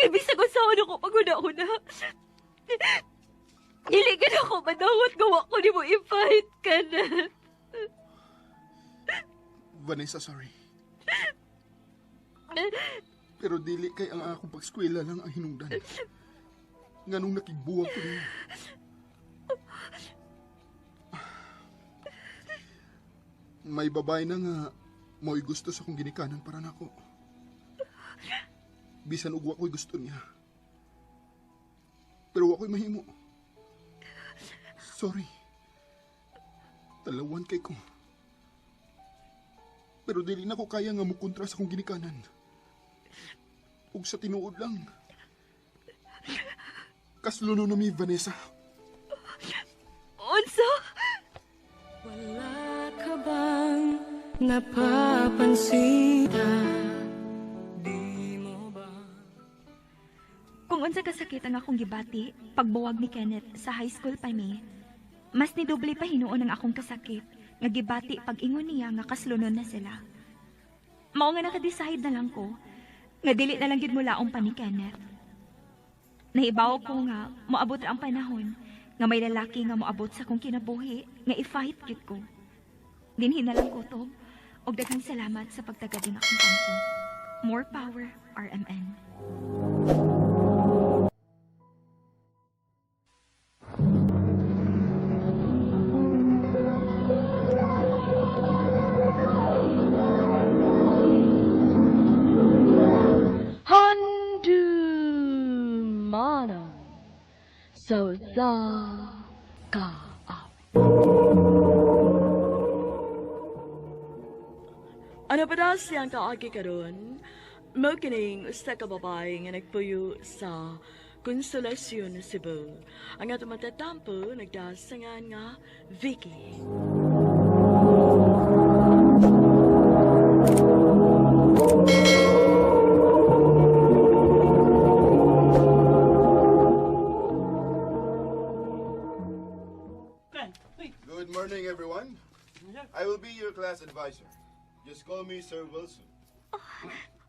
Kay bisag usawan ako pag-una-una. Dili ka na ako madawat gawa ko ni mo i-fight ka na. Vanessa, sorry. Pero dili kay ang akong pag-eskwela lang ang hinungdan. Nganong nakigbuwag ko niya. May babae na nga mo'y gusto sa kong ginikanan para nako. Bisan ugwa ko'y gusto niya. Pero ako'y mahimo. Sorry. Talawan kay ko. Pero dili na ko kaya nga mukontra sa kong ginikanan. Ug sa tinuod lang. Kasluno na mi, Vanessa. Unsa? Wala ka bang napapansin? Di mo ba? Kung unsa kasakit ang akong gibati, pagbuwag ni Kenneth sa high school pa mi, mas ni doble pa hinuon ang akong kasakit, nga gibati pag-ingon niya nga kaslunon na sila. Mao nga nakadecide na lang ko, nga dili na lang gid mulaong pa ni Kenneth. Nahibaw ko nga, moabot ra ang panahon, nga may lalaki nga moabot sa kong kinabuhi, nga i-fight gid ko. Dinhi na lang ko to, og daghang salamat sa pagtagad ng akong kampo. More power, RMN. So, ka. Ano pa daw siyang kaagi karon? Mao kining usa ka babae nga nagpuyo sa Konsolasyon, Cebu. Ang ato matatampo nagdasangan nga Vicky. Good morning, everyone. I will be your class advisor. Just call me Sir Wilson.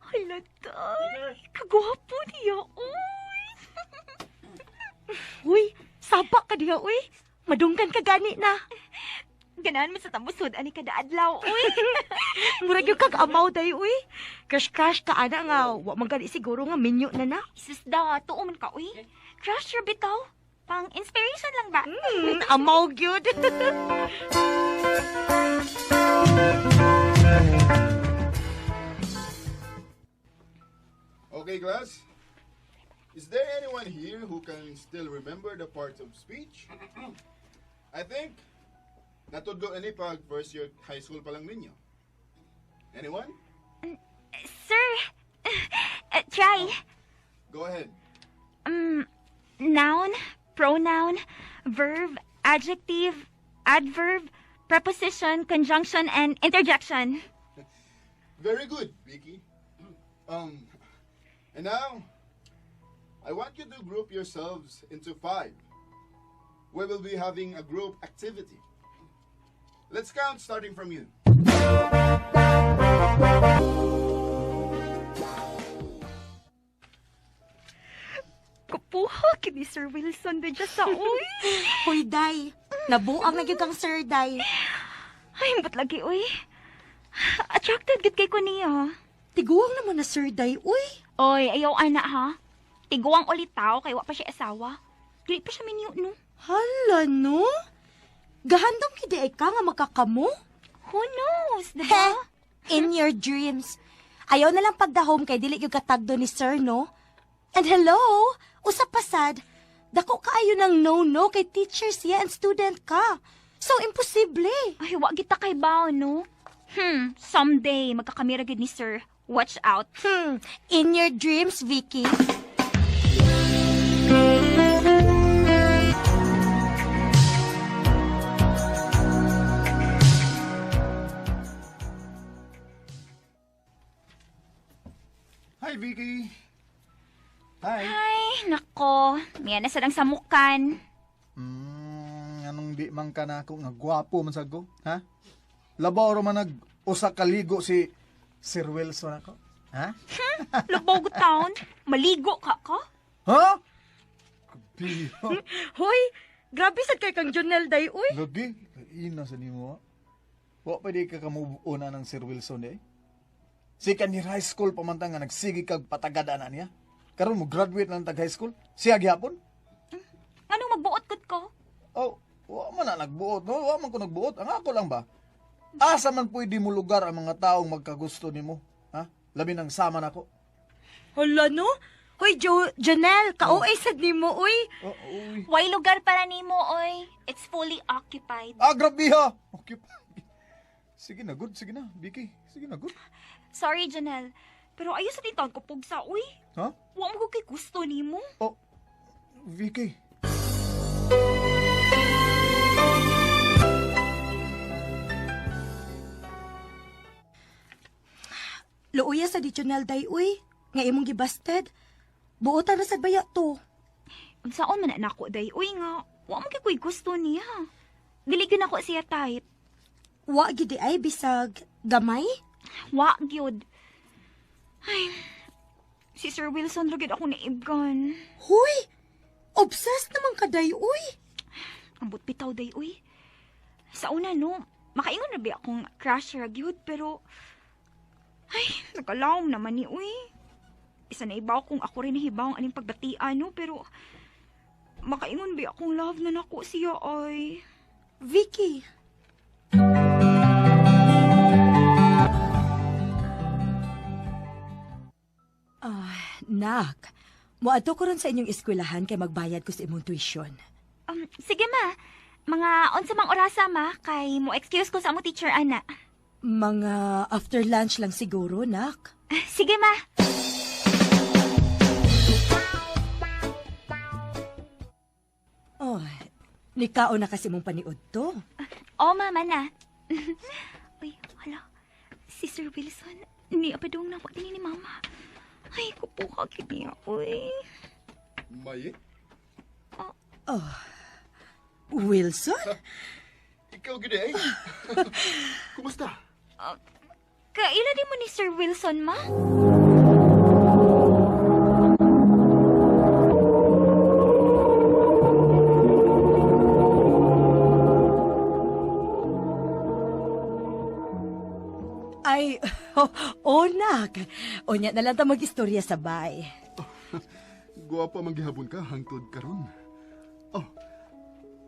Halata, kagwapo niya, uy. Uy, saba ka diya, uy. Madunggan ka gani na. Ganahan mo sa tambusod, ani kada adlaw, uy. Murag yung kag-amaw day, uy. Crush-crush ka, ana nga. Wa man gani siguro nga minyo na na. Sis da, tuo man ka, uy. Crush your bitaw. Pang inspiration lang ba? Amaw gyud. Okay, class. Is there anyone here who can still remember the parts of speech? I think natudlo ani pag first year high school pa lang ninyo. Anyone? Sir, try. Go ahead. Noun, pronoun, verb, adjective, adverb, preposition, conjunction, and interjection. Very good, Vicky. And now, I want you to group yourselves into 5. We will be having a group activity. Let's count starting from you. Kapuha kini Sir Wilson din siya sa uy. Hoy, Day. Nabuang na gyud kang Sir, Day. Ay, ba't lagi, uy? Attracted gid kay ko niya. Tiguang naman na Sir, Day, uy. Oy, ayaw ana ha. Tiguang ulit tao kay wa pa siya asawa. Dili pa siya minyo, no? Hala, no? Gahandam kidi ay ka nga makakamo? Who knows, diba? In your dreams. Ayaw na lang pagdahom kay dili yung katagdo ni Sir, no? And hello, usap pasad. Dako kaayo ng no-no kay teacher siya and student ka. So, imposible. Ay, wag kita kay bao, no? Someday, magkakamera gid ni Sir. Watch out. In your dreams, Vicky. Hi, Vicky. Hi. Ay, nako. Miya na sadang samukan. Anong di man ka na ako nga gwapo man sago, ha? Labaw ro man nag-usa kaligo si Sir Wilson ako, ha? Labaw taon. Maligo ka ka? Ha? Kabiyo. Hoy, grabe sad kay kang Jonel, Day, uy. Lagi, ina sa nimo. Wa pa di ka kamuuna ng Sir Wilson eh. Second year high school pamantang nga nagsigi kag patagada na niya. Karon mo graduate ng tag high school. Siya gyapon. Anong magbuot gud ko? Oh, wa man na nagbuot. No, wa man ko nagbuot. Ang ako lang ba? Asa man pwede mo lugar ang mga taong magkagusto nimo, ha? Labi nang sama nako. Hala, no? Hoy, Jonel, ka-OA sad nimo, uy. Uy. Way lugar para nimo, oy. It's fully occupied. Grabe ha. Okay. Sige na, good. Sige na, Vicky. Sige na, good. Sorry, Janelle. Pero ayos sa tintaon ko pugsa, uy. Ha? Wa mo kay gusto nimo. Oh, Vicky. Luuya sa di Jonel, Day, uy. Nga imong gibasted. Buotan na sa baya to. Unsaon man na nako, day. Uy nga, wa mo kay gusto niya. Dili gyud nako siya type. Wa gid ay bisag gamay? Wa gyud. Ay, si Sir Wilson lugid ako naibgan. Huy! Obsessed naman ka, Day, uy. Ambot bitaw, day, uy. Sa una, no, makaingon na ba akong crush ra gyud, pero ay, nagkalawom naman ni, uy. Isa na ibaw kung ako rin nahibaw ang aning pagbatian, no, pero makaingon ba akong love na nako siya, ay. Vicky. Nak, Muadto ko ron sa inyong eskwelahan kay magbayad ko sa imong tuition. Sige ma. Mga unsa mang orasa ma, kay mo excuse ko sa among teacher ana. Mga after lunch lang siguro, nak. Sige ma. Oh, nikao na kasi mong paniod to. Oo mama na. Uy, hala. Si Sir Wilson, ni apadong na pagtingin ni mama. Ay, kupukag niya, uy. May? Oh, Wilson? Ikaw gid ay. Kumusta? Kaila di mo ni Sir Wilson, ma? Ay, nak. O nya na lang ta mag-istorya sabay. Guwapa manggihapon ka hangtod karon. Oh,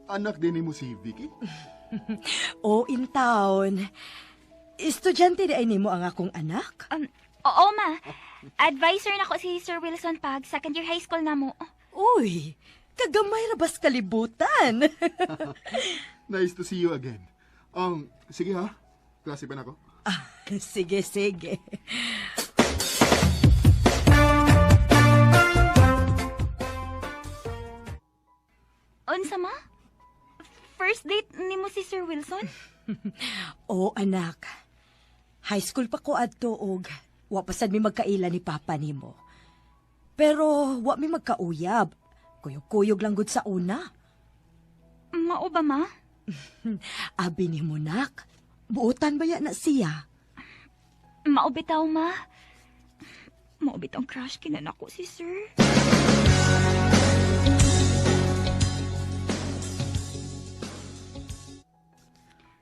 anak din mo si Vicky? O, in town. Estudyante di ay nimo ang akong anak? Oo, ma. Advisor na ko si Sir Wilson pag second year high school na mo. Uy, kagamay ra bas kalibutan. Nice to see you again. Sige ha. Klase pa na ako. Sige, sige. Unsa ma? First date ni mo si Sir Wilson? O, anak. High school pa ko adto og wa pa sad mi magkaila ni papa nimo. Pero wa mi magkauyab. Kuyog-kuyog lang gud sa una. Mao ba ma? Abi nimo nak. Buotan ba na siya? Mao bitaw ma. Mao bitaw crush kinanako si Sir.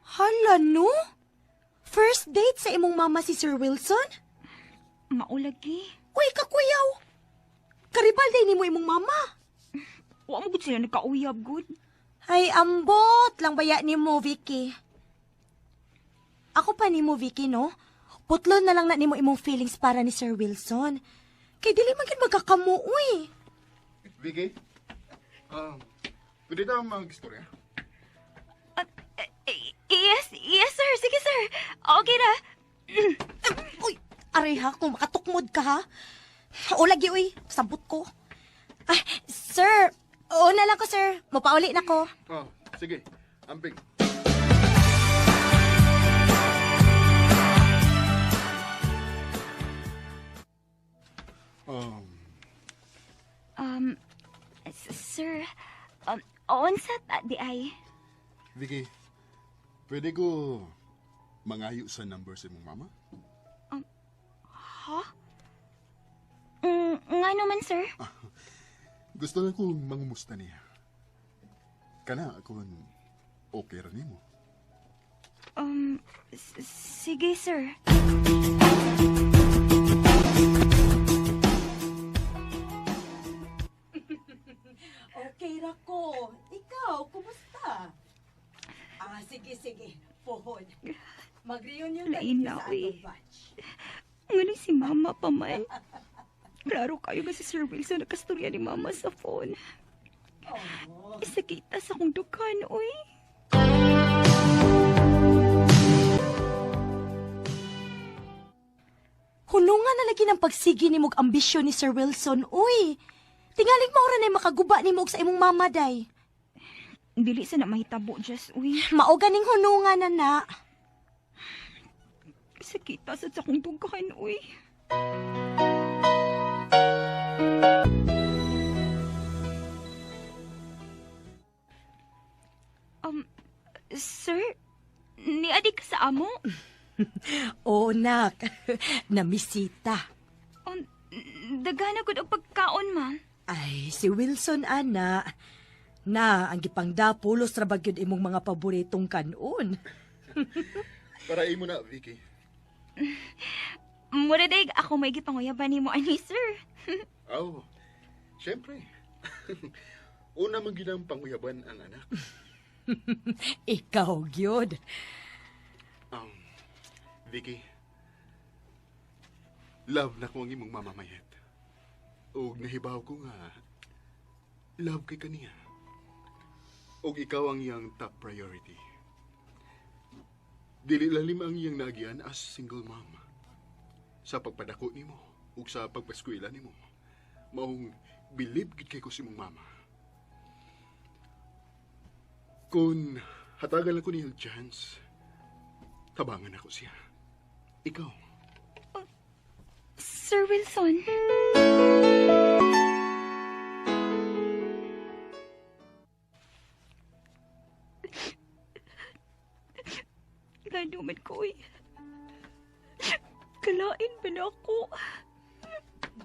Hala no? First date sa imong mama si Sir Wilson? Maulagi. Uy, kakuyaw! Karibal din mo imong mama. Wa mo gud sila nagkauyab gud. Ay, ambot lang baya ni mo, Vicky. Ako pa ni mo, Vicky, no? Putlon na lang na nimo imong feelings para ni Sir Wilson. Kay dili man gid magkakamu, uy. Vicky? Pwede tayo mag-istorya? Yes sir. Sige sir. Okay na. Uy, areha, kung makatukmod ka, ha? O lagi, uy. Sabot ko. Ay, sir. Oo na lang ko, sir. Mapauli na ko. Sige. Amping. Sir, unsa ta di ay? Vicky, pwede ko mangayo sa number sa mong mama? Ha? Nga naman, sir. Gusto lang kong mangumusta niya. Kana akong okay rin mo. Sige, sir. Okay ra ko. Ikaw, kumusta? Sige. Pohon. Mag-reunion Lain na, uy. Ngunit si mama pa man. Klaro kayo nga si Sir Wilson nakastorya ni mama sa phone. Isakita sa kong dukhan, uy. Hunungan na lagi ng pagsigi ni mog ambisyon ni Sir Wilson, uy. Tingaling mo rin ay makaguba ni mog sa imong mama, day. Dili sa na mahitabo, Jess, uy. Mao ganing hunungan na na. Isakita sa kong dukhan, uy. Sir, niadi ka sa amo? Oo, nak. Namisita. Dagana ko og pagkaon, ma. Ay, si Wilson, ana. Na, ang gipangdapulos ra bagyod imong mga paboritong kanon. Para imo na, Vicky. Mura day ako may gipanguyaban nimo ani, sir. Syempre. Una man ginang panguyaban ang anak. Ikaw, gyud. Vicky, love na ko ang imong mamamayat. O nahibaw ko nga, love kay kaniya. O ikaw ang iyang top priority. Dili lalim ang iyang nagian as single mom. Sa pagpadako nimo ug sa pagpaskwela nimo, maong bilib gid kay ko si mong mama. Kung hatagan lang ko niyang chance, tabangan ako siya. Ikaw. Sir Wilson. Nanuman ko eh. Kalain ba na ako?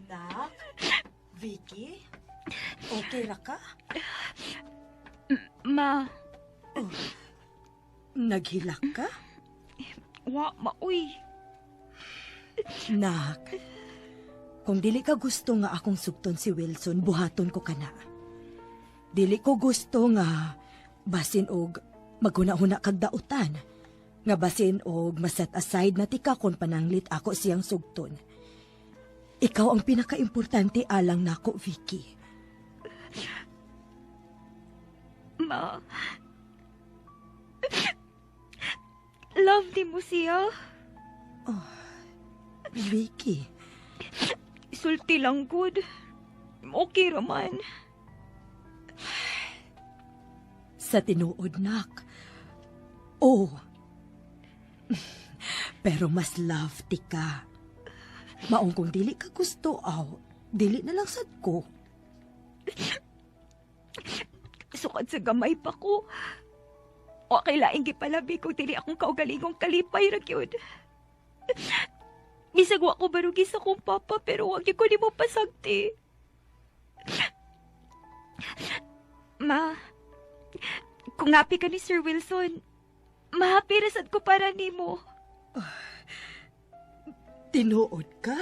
Nak? Vicky? Okay ra ka? Ma. Oh, naghilak ka? Wa, maoy. Nak, kung dili ka gusto nga akong sugton si Wilson, buhaton ko kana. Dili ko gusto nga basin og maghuna-huna kag dautan. Nga basin og maset aside na tika kon pananglit ako siyang sugton. Ikaw ang pinaka-importante alang nako, Vicky. Ma. Love di mo siya. Oh, Vicky. Sulti lang good. Okay raman. Sa tinuod, nak. Oh. Pero mas love ti ka. Maong kung dili ka gusto, dili na lang sad ko. Sukad sa gamay pa ko. O kailaing gipalabi kung dili akong kaugalingong kalipay ra gyud. Bisag wa ko barugi sa kong papa pero wag ko ni mo pasagti. Ma, kung happy ka ni Sir Wilson, mahappy rasad ko para nimo. Tinuod ka?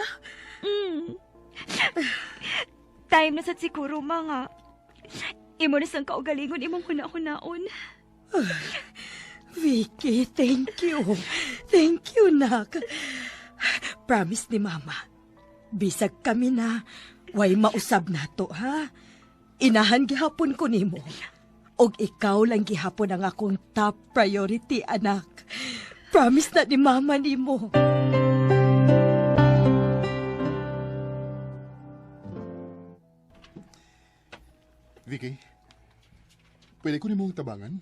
Time na sad siguro mga. Imo na sang kaugalingon imong huna-hunaon. Vicky, thank you. Thank you, nak. Promise ni Mama, bisag kami na, way mausab nato, ha? Inahan gihapon ko nimo. Og ikaw lang gihapon ang akong top priority, anak. Promise na ni Mama nimo. Vicky, pwede ko ni mong tabangan?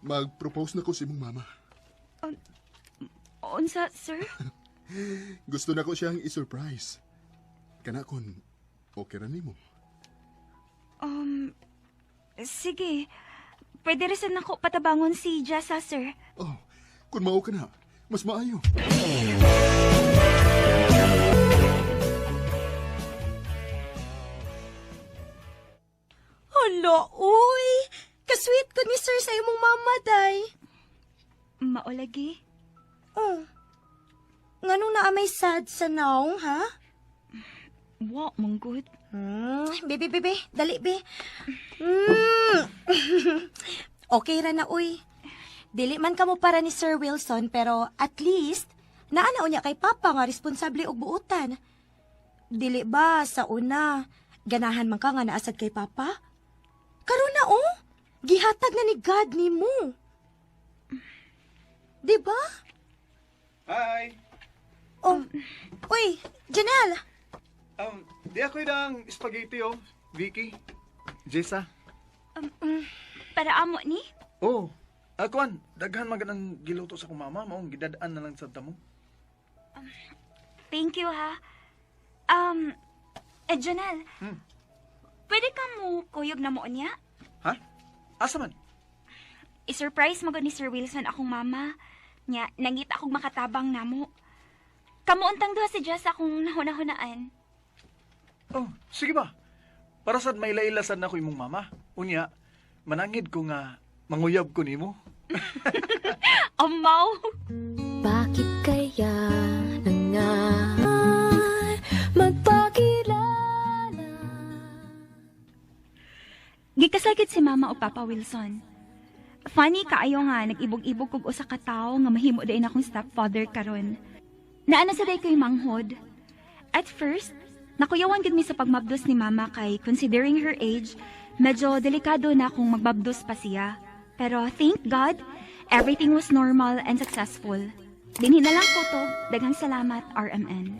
Mag-propose na ko si mong mama. Unsa, sir? Gusto na ko siyang i-surprise. Kana kon, okay ra nimo. Sige. Pwede rin ako patabangon si Jessa, sir. Oh, kung mao ka na, mas maayo. Hala, uy! Kasweet ko ni sir sa imong mama, day. Maulagi? Oh. Nganong naamay sad sa naong, ha? Wa, manggod. Bebe, dali, be. Okay ra na, uy. Dili man kamo para ni Sir Wilson, pero at least, naanaw niya kay Papa nga responsable og buutan. Dili ba, sa una, ganahan man ka nga naasad kay Papa? Karon na, oh. Gihatag na ni God ni mo. Diba? Hi! Oh, uy, Janelle! Di ako ng spaghetti, oh. Vicky. Jessa. Para amo ni? Oh, Kuan, daghan magandang giluto sa kong mama. Maong gidadaan na lang sa tamo. Thank you, ha. Janelle, pwede ka mo kuyog na mo niya? Ha? Asa man? I-surprise mo ni Sir Wilson akong mama. Nya, nangita akong makatabang na mo. Kamuuntang doha si Jess akong nahuna-hunaan. Oh, sige ba? Para sad may lailasan na ko imong mama. Unya, manangid ko nga manguyab ko nimo. Amaw! Bakit kaya nangan magpakilala? Gikasagit si Mama o Papa Wilson. Funny kaayo nga nag-ibog-ibog kog usa ka tawo nga mahimo day akong stepfather karon. Naana sa day ko'y manghod. At first, Nakuyawan gid mi sa pagmabdos ni mama kay considering her age, medyo delikado na kung magbabdos pa siya. Pero thank God, everything was normal and successful. Dinhi na lang ko to. Daghang salamat, RMN.